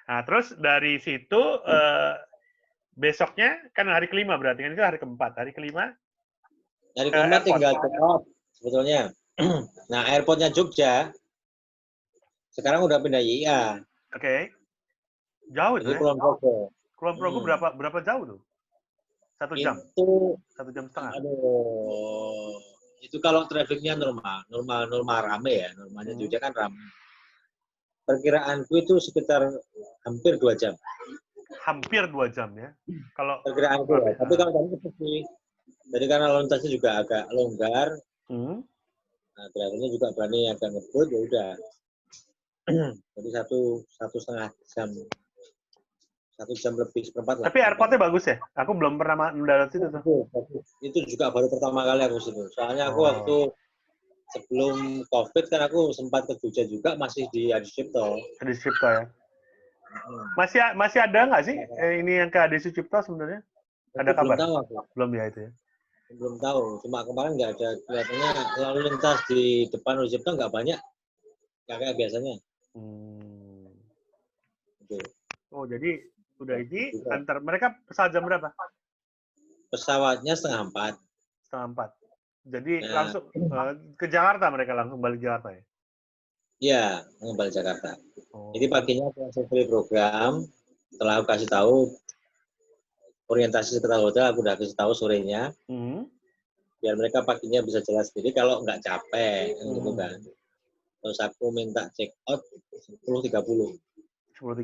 Nah, terus dari situ besoknya kan hari kelima berarti kan itu hari keempat. Hari kelima tinggal check out sebetulnya. Nah, airportnya Jogja sekarang udah pindah YIA. Oke. Jauh itu ya? Kulon Progo. Kulon Progo berapa jauh tuh? 1 jam? Itu 1 jam setengah? Aduh. Itu kalau trafficnya normal rame ya. Normalnya Jogja kan rame. Perkiraanku itu sekitar hampir 2 jam. Hampir 2 jam ya? Kalau perkiraanku ya. Tapi kalau tadi seperti jadi karena lalu lintasnya juga agak longgar. Nah, drivernya juga berani agak ngebut, ya udah. Jadi 1,5 jam. 1 jam lebih seperempat lah. Tapi airportnya bagus ya? Aku belum pernah mendarat situ tuh. Itu juga baru pertama kali aku situ. Soalnya aku waktu sebelum COVID kan aku sempat ke Jogja juga, masih di Adi Sucipto. Adi Sucipto ya? Masih ada nggak sih ini yang ke Adi Sucipto sebenarnya? Ada kabar? Belum tahu aku. Belum ya itu ya? Belum tahu. Cuma kemarin nggak ada, kelihatannya lalu lintas di depan Adi Sucipto nggak banyak. Nggak kayak biasanya. Oh, jadi udah ini antar mereka pesawat jam berapa? Pesawatnya 3:30. 3:30. Jadi langsung ke Jakarta, mereka langsung balik Jakarta ya? Iya, balik Jakarta. Jadi paginya aku langsung beli program. Setelah aku kasih tahu orientasi sekitar hotel, aku udah kasih tahu sorenya. Biar mereka paginya bisa jalan sendiri kalau nggak capek, gitu kan. Terus aku minta check out 10.30. 10.30.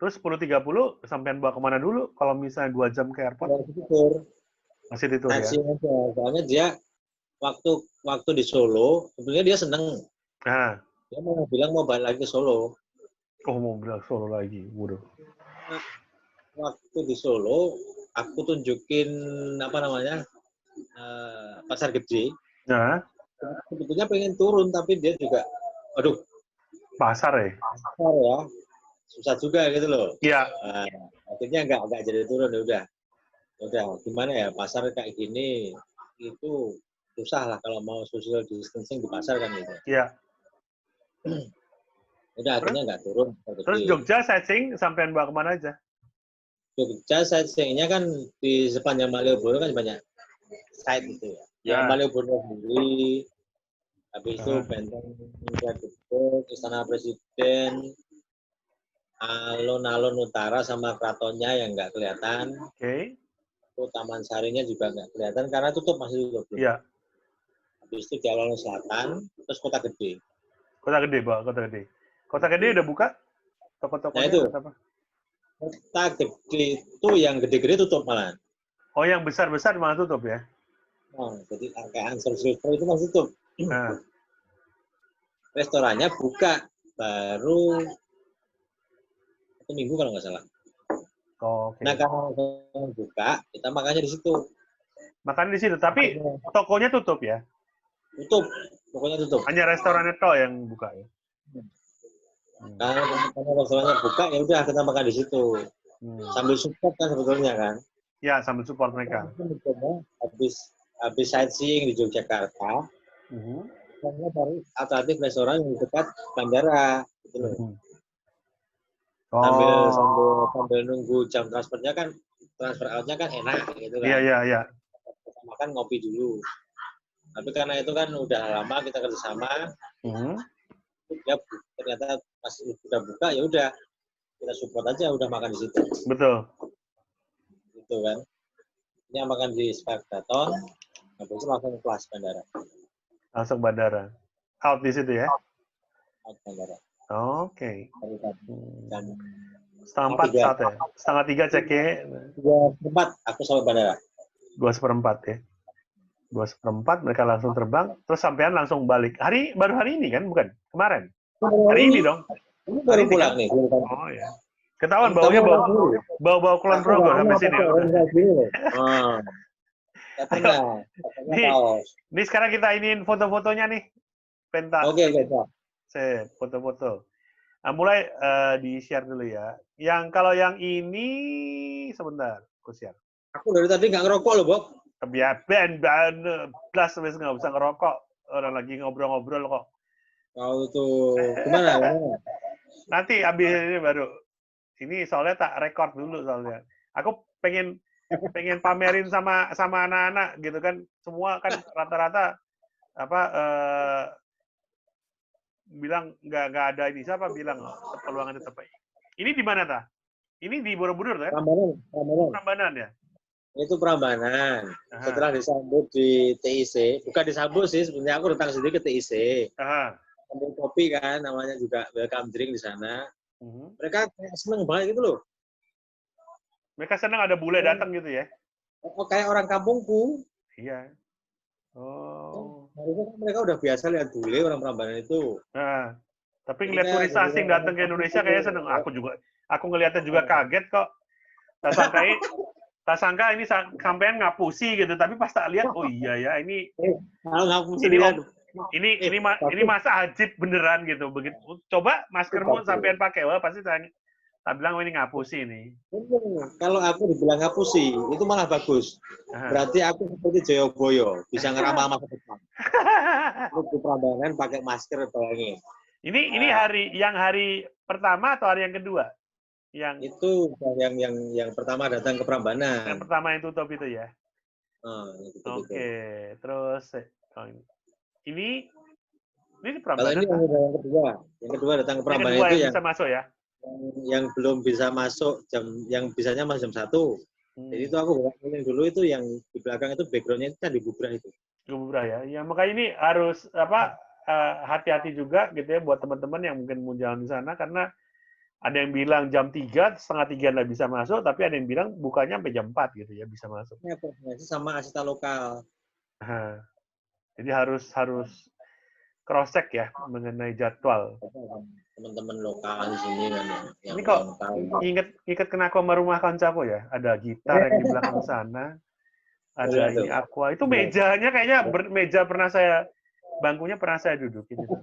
Terus 10.30 sampean bawa kemana dulu? Kalau misalnya 2 jam ke airport? Masih tidur ya? Soalnya dia waktu di Solo, sebenarnya dia seneng. Dia mau bilang mau balik lagi ke Solo. Oh, mau balik Solo lagi, waduh. Waktu di Solo, aku tunjukin Pasar Gede. Sebetulnya pengen turun, tapi dia juga, aduh. Pasar ya? Pasar ya. Susah juga gitu loh. Iya. Akhirnya nggak jadi turun, ya udah gimana ya, pasar kayak gini itu susah lah kalau mau social distancing di pasar kan gitu. Iya. Udah akhirnya nggak turun. Terus Jogja sightseeing sampean bawa kemana aja? Jogja sightseeingnya kan di sepanjang Malioboro kan banyak site gitu ya. Ya Malioboro sendiri, habis itu Benteng Gedung, Istana Presiden, alun-alun utara sama keratonnya yang nggak kelihatan. Taman Sarinya juga nggak kelihatan karena masih tutup. Iya. Habis itu di alun selatan, terus Kota Gede. Kota Gede, Pak. Kota Gede. Kota Gede udah buka? Toko-tokonya itu. apa? Kota Gede itu yang gede-gede tutup malah. Oh, yang besar-besar malah tutup ya? Oh, jadi kayak Ansel Silver itu masih tutup. Restorannya buka baru 1 minggu kalau nggak salah. Nah, kalau buka, kita makannya di situ. Makan di situ, tapi tokonya tutup ya? Tutup, tokonya tutup. Hanya restorannya toh yang buka ya? Kalau restorannya buka, ya udah kita makan di situ. Sambil support kan sebetulnya kan? Ya, sambil support mereka. Habis sightseeing di Yogyakarta, kita cari alternatif restoran yang dekat bandara, gitu loh. Sambil nunggu jam transfernya kan, transfer outnya kan enak gitu kan. Iya. Kita makan ngopi dulu. Tapi karena itu kan udah lama kita kerjasama, dia ternyata pas udah buka ya udah kita support aja, udah makan di situ. Betul. Gitu kan. Ini makan di Spark Daton, habis itu langsung kelas bandara. Langsung bandara. Out di situ ya? Out bandara. Oke. Jam 2:30 saat ya? 2:30 ceknya? 2:04 aku sampai bandara. 2:04 ya? 2:04 mereka langsung terbang, terus sampean langsung balik. Baru hari ini kan, bukan? Kemarin? Hari ini dong. Ini baru pulang nih. Oh ya. Ketahuan baunya bau Kulon Progo sampai sini. Nih sekarang kita iniin foto-fotonya nih. Pentas. Oke. Foto-foto. Nah, mulai di-share dulu ya. Kalau yang ini sebentar, aku share. Aku dari tadi nggak ngerokok loh, Bob. Ya, plus nggak bisa ngerokok. Orang lagi ngobrol-ngobrol kok. Kau tuh gimana? Nanti abis ini baru. Ini soalnya tak rekord dulu soalnya. Aku pengen pamerin sama anak-anak gitu kan. Semua kan rata-rata bilang nggak ada ini, siapa bilang peluangan tetap. Ini di mana ta? Ini di Borobudur kan? Prambanan ya? Itu Prambanan. Setelah disambut di TIC, bukan disambut sih, sebenarnya aku datang sendiri ke TIC. Ambil kopi kan, namanya juga welcome drink di sana. Mereka seneng banget gitu loh. Mereka seneng ada bule datang gitu ya? Oh, kayak orang kampungku. Iya. Oh. Mereka udah biasa lihat bule orang Prambanan itu. Nah, tapi ngeliat turis asing datang ke Indonesia kayaknya seneng. Aku ngeliatnya juga kaget kok. Tak sangka ini sampean ngapusi gitu. Tapi pas tak lihat, oh iya ya ini. Ini masa ajib beneran gitu. Begitu. Coba maskermu sampean pakai, wah pasti tak bilang ini ngapusi nih. Kalau aku dibilang ngapusi, itu malah bagus. Berarti aku seperti Joyoboyo, bisa ngeramal masa depan. Aku Prambanan pakai masker, bayangin. Ini hari pertama atau hari yang kedua? Itu yang pertama datang ke Prambanan. Yang pertama yang tutup itu ya. Oke. Terus ini Kalau Prambanan. ini yang kedua datang ke Prambanan itu yang bisa masuk ya. Yang belum bisa masuk yang bisanya masuk jam 1. Jadi itu aku bolak-balik dulu itu yang di belakang itu backgroundnya itu Candi Bubrah itu. Bubrah ya. Ya makanya ini harus hati-hati juga gitu ya buat teman-teman yang mungkin mau jalan di sana karena ada yang bilang jam 3, setengah 3 nggak bisa masuk, tapi ada yang bilang bukanya sampai jam 4 gitu ya bisa masuk. Ya, sama asita lokal. Jadi harus cross check ya mengenai jadwal. Teman-teman lokal di sini kan yang ini kok inget kena sama rumah kancaku ya, ada gitar yang di belakang sana, ada ini aqua, itu mejanya kayaknya meja bangkunya pernah saya dudukin itu.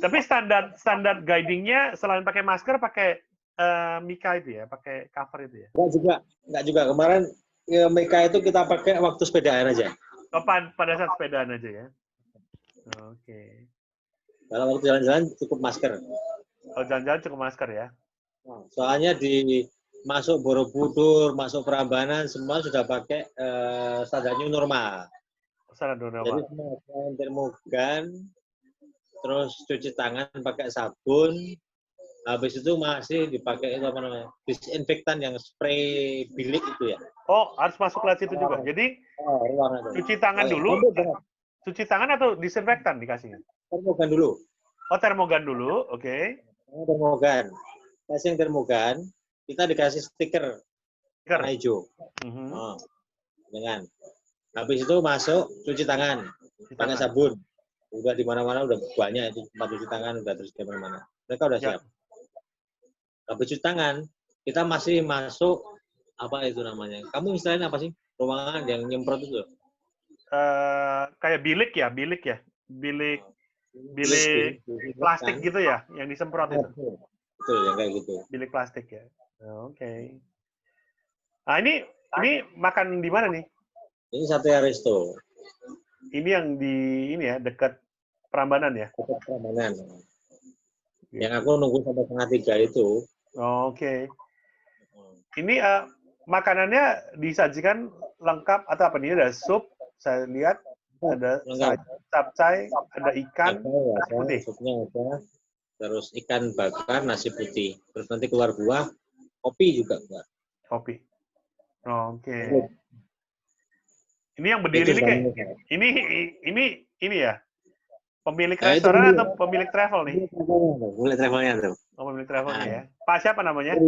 Tapi standar guidingnya selain pakai masker pakai Mika itu ya, pakai cover itu ya? Enggak juga. Kemarin Mika itu kita pakai waktu sepedaan aja. Pada saat sepedaan aja ya? Oke. Kalau waktu jalan-jalan cukup masker. Oh, jalan-jalan cukup masker ya? Soalnya masuk Borobudur, masuk Prambanan, semua sudah pakai standar new normal. Standar normal. Jadi semua termogan, terus cuci tangan pakai sabun, habis itu masih dipakai itu apa namanya, disinfektan yang spray bilik itu ya. Oh, harus masuk ke situ juga. Jadi cuci tangan dulu. Cuci tangan atau disinfektan dikasihnya? Termogan dulu. Oh, termogan dulu, oke. Termogan. Kasih yang termogan, kita dikasih stiker warna hijau. Dengan. Habis itu masuk cuci tangan, pakai sabun. Udah di mana-mana udah banyak itu tempat cuci tangan udah terus di mana-mana. Mereka udah siap. Habis cuci tangan, kita masih masuk apa itu namanya? Kamu istilahnya apa sih? Ruangan yang nyemprot itu? Kayak bilik plastik gitu ya, yang disemprot itu. Betul, yang kayak gitu. Bilik plastik ya. Oke. Nah, ini makan di mana nih? Ini Sate Aristo. Ini yang di dekat Prambanan ya? Dekat Prambanan. Yang aku nunggu sampai 2:30 itu. Oke. Ini makanannya disajikan lengkap atau apa nih? Ada sup, saya lihat ada capcay, ada ikan, nasi putih. Supnya ada, terus ikan bakar, nasi putih. Terus nanti keluar buah, kopi juga enggak. Kopi. Oke. Ini yang berdiri ini ini ya? Pemilik restoran atau pemilik travel nih? Pemilik travelnya tuh. Oh, pemilik travelnya ya. Pak siapa namanya?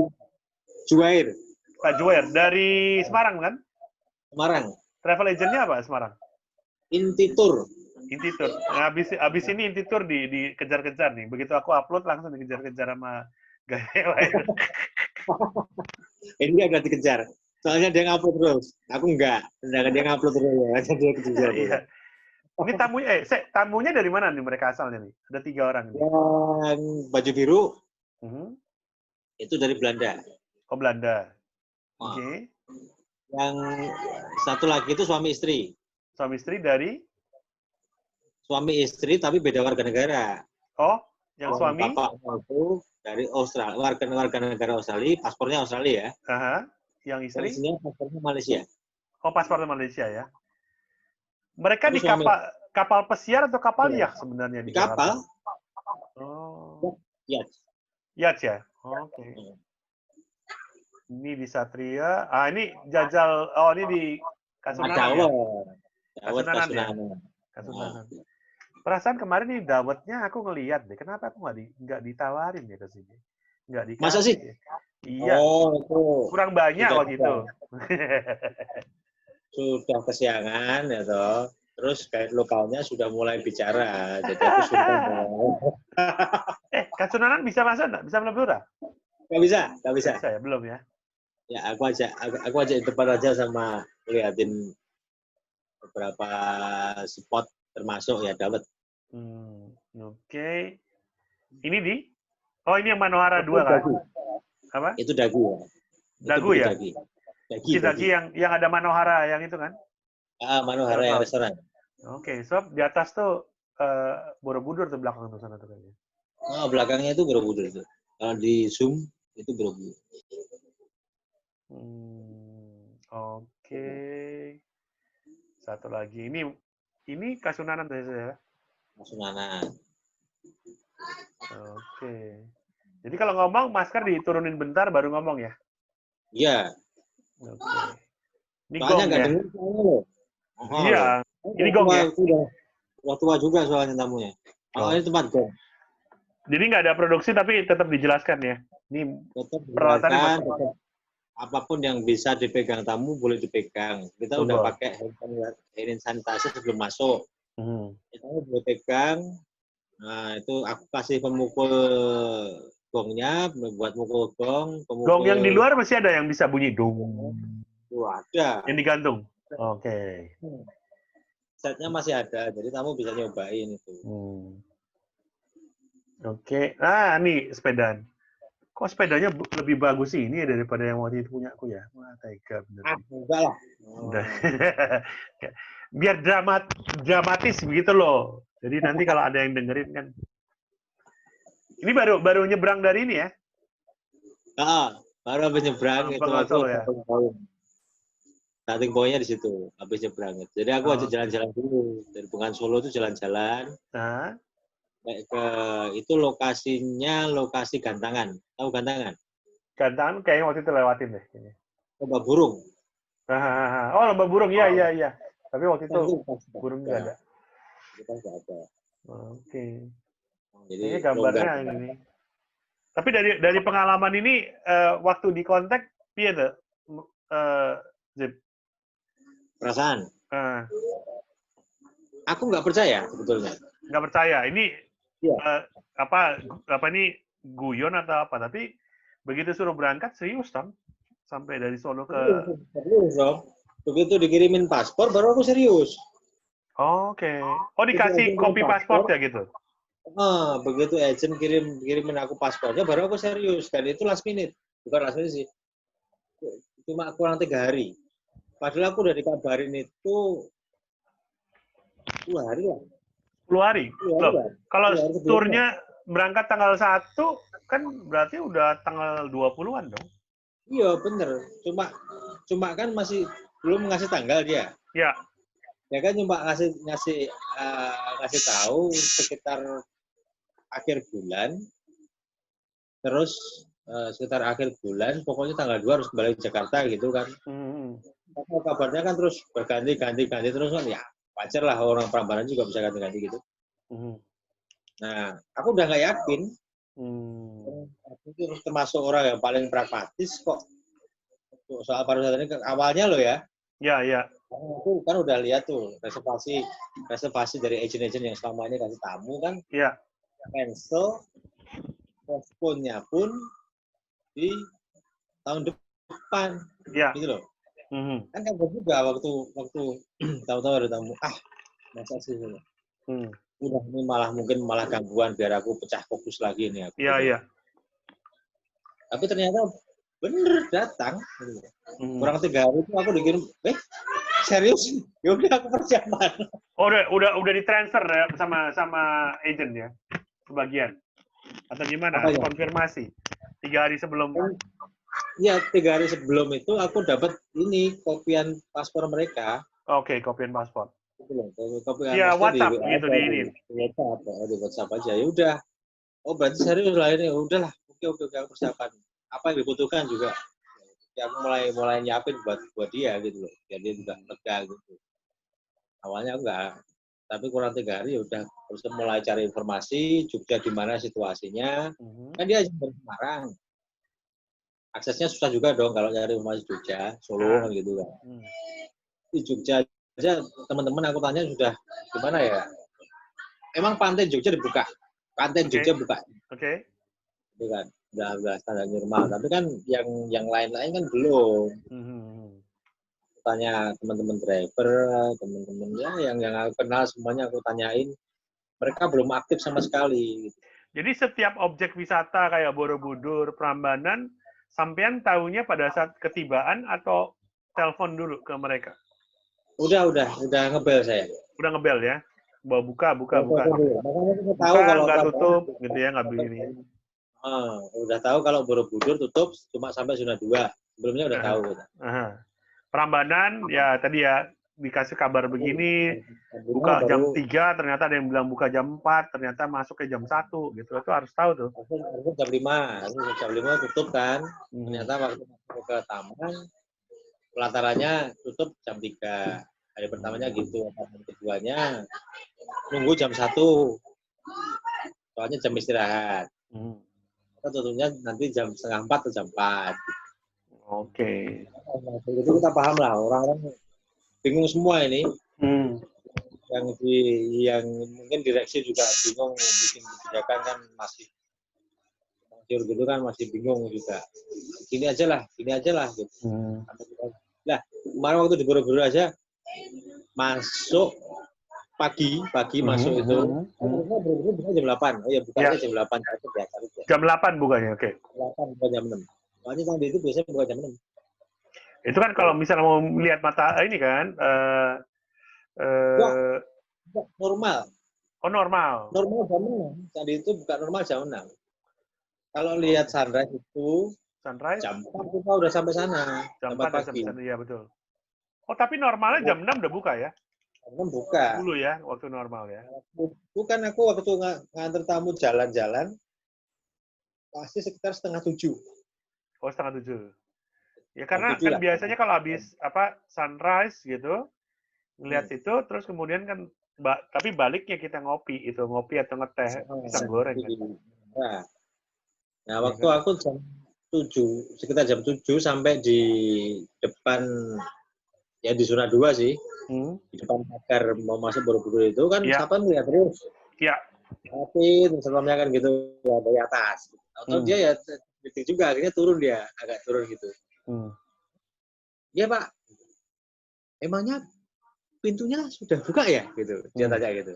Juwair. Pak Juwair dari Semarang kan? Semarang. Travel agentnya apa Semarang? Intitur. Intitur. Nah, abis ini Intitur dikejar-kejar nih. Begitu aku upload langsung dikejar-kejar sama gaya lain. Ini agak dikejar. Soalnya dia ngupload terus. Aku enggak. Sedangkan dia ngupload terus ya. Dia kejar Iya. Ini tamunya dari mana nih mereka asalnya nih? Ada 3 orang nih. Yang baju biru itu dari Belanda. Oh, Belanda. Oh. Oke. Yang satu lagi itu suami istri. Suami istri dari? Suami istri tapi beda warga negara. Oh, yang suami? Bapaknya itu dari Australia, warga negara Australia, paspornya Australia ya. Yang istri? Istrinya paspornya Malaysia. Oh, paspor Malaysia ya. Mereka di kapal pesiar atau kapal yacht sebenarnya di kapal? Oh. Yacht. Yacht ya. Oke. Ini di Satria. Ah, ini jajal. Oh, ini di Kasunanan ya. Kasunanan ya. Kasunanan. Perasaan kemarin nih dawetnya aku ngelihat deh. Kenapa aku nggak ditawarin ya ke sini? Nggak dikasih. Masa sih? Iya. Oh, itu. Kurang banyak waktu itu. Sudah kesiangan ya toh. Terus kayak lokalnya sudah mulai bicara. Jadi aku sudah Kasunanan bisa masuk nggak? Bisa melebur? Nggak bisa. Bisa ya? Belum ya? Ya, aku aja di depan aja sama liatin beberapa spot termasuk ya dawet. Oke. Ini di? Oh, ini yang Manohara 2 kan? Apa? Itu dagu ya. Dagu ya? Dagi yang ada Manohara yang itu kan? Manohara yang restoran. Oke, so di atas tuh Borobudur tuh belakang tuh sana tuh kayaknya. Oh, belakangnya itu Borobudur itu. Kalau di zoom itu Borobudur. Oke. Satu lagi. Ini Kasunanan tadi ya? Kasunanan. Oke. Jadi kalau ngomong masker diturunin bentar baru ngomong ya? Iya. Oke. Ini soalnya gong ya? Iya. Ini gong ya? Udah tua juga soalnya tamunya. Oh, ini tempat gong. Jadi nggak ada produksi tapi tetap dijelaskan ya? Ini peralatannya tetap apapun yang bisa dipegang tamu boleh dipegang. Kita udah pakai hand sanitizer sebelum masuk. Kita boleh pegang. Nah, itu aku kasih pemukul gongnya, buat mukul gong. Gong yang di luar masih ada yang bisa bunyi dong. Ada. Yang digantung. Oke. Setnya masih ada, jadi tamu bisa nyobain itu. Oke. Ah, nih sepedaan. Kok sepedanya lebih bagus sih ini daripada yang waktu itu punya aku ya? Wah, tega bener. Enggak lah. Biar dramatis begitu loh. Jadi nanti kalau ada yang dengerin kan. Ini baru nyebrang dari ini ya? Baru habis nyebrang itu aku ya? Starting point-nya di situ, habis nyebrang. Jadi aku aja jalan-jalan dulu. Dari Bengan Solo itu jalan-jalan. Ke itu lokasinya lokasi Gantangan. Tahu Gantangan? Gantangan kayaknya waktu itu lewatin deh. Lomba burung. Oh, lomba burung, iya. Tapi waktu itu burung nggak ada. Kita nggak ada. Oke. Jadi ini gambarnya ini. Tapi dari pengalaman ini waktu di kontak, piye tuh, Zip? Perasaan? Aku nggak percaya sebetulnya. Nggak percaya. Ini apa ini guyon atau apa? Tapi begitu suruh berangkat serius Tom. Sampai dari Solo ke. Serius dong. Begitu dikirimin paspor baru aku serius. Oke. Oh, dikasih kopi paspor ya gitu? Begitu agent kirimin aku paspornya baru aku serius. Dan itu last minute. Bukan last minute sih. Cuma kurang 3 hari. Padahal aku udah dikabarin itu 2 hari lah. 10 hari? Loh, kalau turnya berangkat tanggal 1, kan berarti udah tanggal 20-an dong? Iya, bener. Cuma kan masih belum ngasih tanggal dia. Iya. Ya kan cuma ngasih tahu sekitar akhir bulan. Terus sekitar akhir bulan, pokoknya tanggal 2 harus kembali ke Jakarta gitu kan. Kabarnya kan terus berganti terus kan, ya wajar lah orang Prambanan juga bisa ganti-ganti gitu. Nah, aku udah nggak yakin. Aku termasuk orang yang paling pragmatis kok soal pariwisata ini awalnya loh ya. Ya, ya. Aku kan udah lihat tuh reservasi dari agent-agent yang selama ini kasih tamu kan. Ya. Cancel, postpone-nya pun di tahun depan. Ya. Gitu loh. Kan kaget juga waktu tahu-tahu ada tamu. Masa sih ini. Udah ini mungkin malah gangguan biar aku pecah fokus lagi nih. Iya, iya. Tapi ternyata bener datang. Kurang 3 hari itu aku dikirim, serius? Ya udah aku persiapan. Oh, udah ditransfer ya sama agent ya, sebagian. Atau gimana? Atau konfirmasi 3 hari sebelum? Iya, 3 hari sebelum itu aku dapat ini kopian paspor mereka. Oke, kopian paspor. Kopian ya, WhatsApp di gitu di ini. Di WhatsApp aja. Ya udah. Oh, berarti serius lah ini. Udahlah. Oke, aku persiapan. Apa yang dibutuhkan juga. Ya, aku mulai nyiapin buat dia gitu loh. Biar dia juga lega gitu. Awalnya enggak. Tapi kurang 3 hari ya udah terus mulai cari informasi Jogja di mana situasinya. Kan dia dari Semarang. Aksesnya susah juga dong kalau nyari informasi Jogja, Solo kan gitu kan. Di Jogja aja teman-teman aku tanya sudah gimana ya? Emang pantai Jogja dibuka. Pantai Jogja buka. Oke. Itu kan udah standar normal. Tapi kan yang lain-lain kan belum. Tanya teman-teman driver, teman-teman ya yang aku kenal semuanya aku tanyain. Mereka belum aktif sama sekali. Jadi setiap objek wisata kayak Borobudur, Prambanan, sampean tahunya pada saat ketibaan atau telepon dulu ke mereka? Udah ngebel saya. Udah ngebel ya? Bawa buka. Makanya kita tahu kalau nggak tutup, gitu ya, nggak begini. Udah tahu kalau Borobudur tutup cuma sampai zona 2. Sebelumnya udah tahu. Prambanan, ya tadi ya, dikasih kabar begini, buka jam 3, ternyata ada yang bilang buka jam 4, ternyata masuk ke jam 1, gitu. Itu harus tahu tuh. Harusnya jam 5. Jam 5 tutup kan. Ternyata waktu masuk ke taman, pelatarannya tutup jam 3. Hari pertamanya gitu. Hari keduanya nunggu jam 1. Soalnya jam istirahat. Kita tutupnya nanti jam 3:30 atau jam 4. Oke. Jadi kita paham lah, orang-orang bingung semua ini. Yang mungkin direksi juga bingung bikin kebijakan kan masih gitu kan masih bingung juga. Gini aja lah gitu. Nah, kemarin waktu di Borobudur aja masuk pagi masuk itu. Borobudur buka jam 8. Oh ya bukanya jam 8 ya. Jam 8 bukanya, oke. 8 bukan jam 6. Soalnya tadi itu biasanya buka jam 6. Itu kan kalau misalnya mau melihat mata ini kan normal. Oh, normal. Normal jam 6. Tadi itu buka normal jam 6. Kalau lihat sunrise itu jam 4 kita udah sampai sana. Jam 4 sampai sana, ya betul. Oh, tapi normalnya jam 6 udah buka ya? Jam 6 buka. Dulu ya, waktu normal ya. Bukan aku waktu nganter tamu jalan-jalan pasti sekitar 6:30. Oh, 6:30. Ya karena kan biasanya kalau habis sunrise gitu, ngelihat situ, terus kemudian kan tapi baliknya kita ngopi atau ngeteh pisang goreng kan. Nah, waktu aku jam 7, sekitar jam 7 sampai di depan ya di zona 2 sih. Di depan pagar mau masuk Borobudur itu kan siapa lihat terus. Iya. Tapi sebelumnya kan gitu dari atas. Atau dia ya juga akhirnya agak turun gitu. Iya Pak, emangnya pintunya sudah buka ya? Gitu. Dia tanya gitu.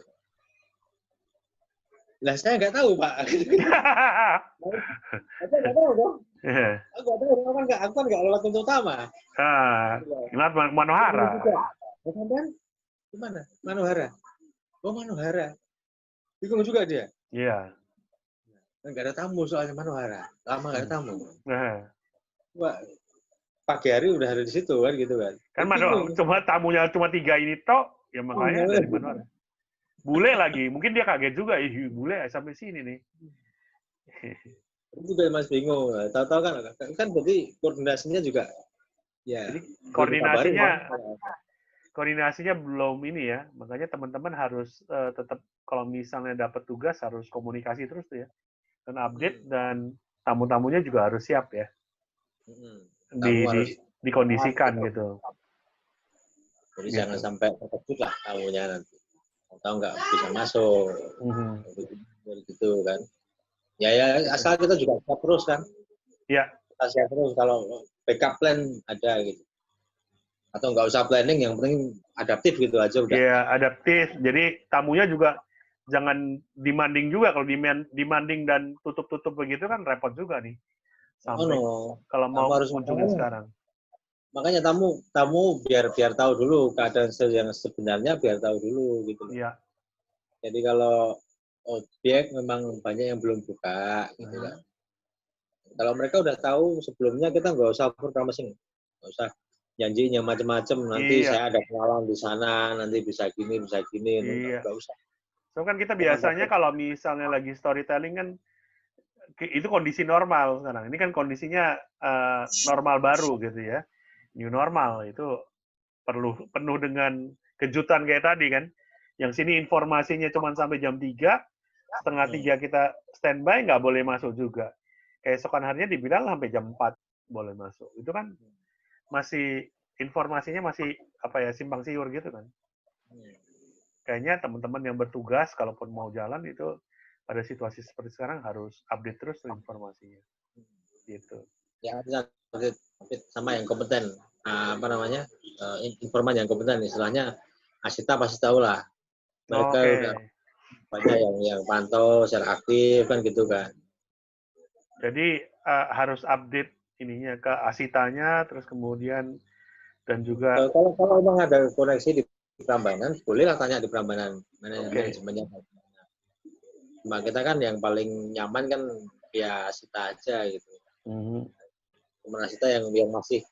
Lah saya nggak tahu Pak. Saya nggak tahu dong. Aku kan nggak lewat pintu utama. Lewat Manohara. Kemudian gimana? Manohara. Oh Manohara. Bingung juga dia. Iya. Nggak ada tamu soalnya Manohara. Lama nggak ada tamu. Wah, pagi hari udah ada di situ kan gitu kan. Kan cuma tamunya cuma 3 ini tok, ya makanya dari Manohara. Bule lagi, mungkin dia kaget juga, bule sampai sini nih. Itu juga Mas bingung. Tahu-tahu kan berarti koordinasinya juga ya. Jadi koordinasinya belum ini ya, makanya teman-teman harus tetap kalau misalnya dapat tugas harus komunikasi terus tuh ya, dan update dan tamu-tamunya juga harus siap ya, dikondisikan gitu. Jadi jangan sampai terkejut lah tamunya nanti. Atau nggak bisa masuk. Gitu kan. Ya asal kita juga siap terus kan. Iya. Kita siap terus kalau backup plan ada gitu. Atau nggak usah planning, yang penting adaptif gitu aja udah. Iya, adaptif. Jadi tamunya juga jangan demanding juga. Kalau demanding dan tutup-tutup begitu kan repot juga nih. Sampai kalau mau harus kunjungin sekarang. Makanya tamu biar tahu dulu keadaan yang sebenarnya, biar tahu dulu gitu. Iya. Jadi kalau objek memang banyak yang belum buka gitu kan. Kalau mereka udah tahu sebelumnya, kita nggak usah promising, nggak usah janjinya macam-macam. Nanti saya ada kenalan di sana, nanti bisa gini, Iya. nggak usah. So kan kita biasanya kalau misalnya lagi storytelling kan itu kondisi normal sekarang. Ini kan kondisinya normal baru gitu ya, new normal. Itu penuh dengan kejutan kayak tadi kan. Yang sini informasinya cuma sampai jam 3, setengah 3 kita standby, nggak boleh masuk juga. Keesokan harinya dibilang sampai jam 4 boleh masuk. Itu kan masih informasinya masih simpang siur gitu kan. Kayaknya teman-teman yang bertugas kalaupun mau jalan itu pada situasi seperti sekarang harus update terus informasinya. Gitu. Ya, sama yang kompeten. Informan yang kompeten, istilahnya Asita pasti tahu lah. Mereka udah banyak yang pantau secara aktif kan gitu kan. Jadi harus update ininya ke Asitanya, terus kemudian dan juga kalau memang ada koneksi di Prambanan, bolehlah tanya di Prambanan manajemennya. Cuma kita kan yang paling nyaman kan ya Asita aja gitu. Cuma Asita yang masih,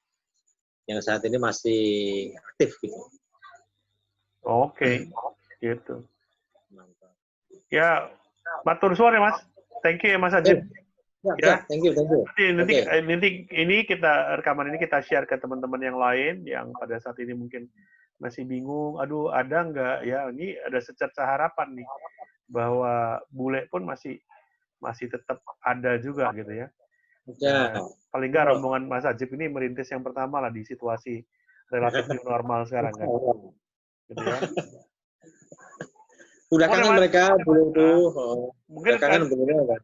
yang saat ini masih aktif gitu. Gitu. Ya, matur suwun ya Mas. Thank you ya Mas Ajib. Ya, thank you. Nanti ini rekaman ini kita share ke teman-teman yang lain yang pada saat ini mungkin masih bingung. Aduh, ada nggak ya? Ini ada secerca harapan nih bahwa bule pun masih tetap ada juga gitu ya. Nah, paling nggak rombongan Mas Ajib ini merintis yang pertama lah di situasi relatif new normal sekarang kan. Gitu ya. Udah kangen mereka bule itu. Mungkin kangen bener.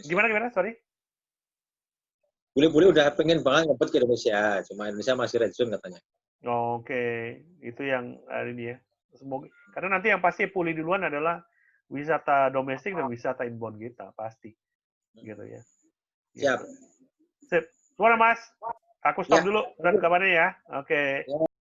Gimana? Sorry. Bule-bule udah pengen banget ngebet ke Indonesia, cuma Indonesia masih red zone katanya. Itu yang ini ya. Semoga, karena nanti yang pasti pulih duluan adalah wisata domestik dan wisata inbound kita pasti, gitu ya. Siap. Sip. Gimana Mas? Aku stop dulu dan kabarnya ya. Oke.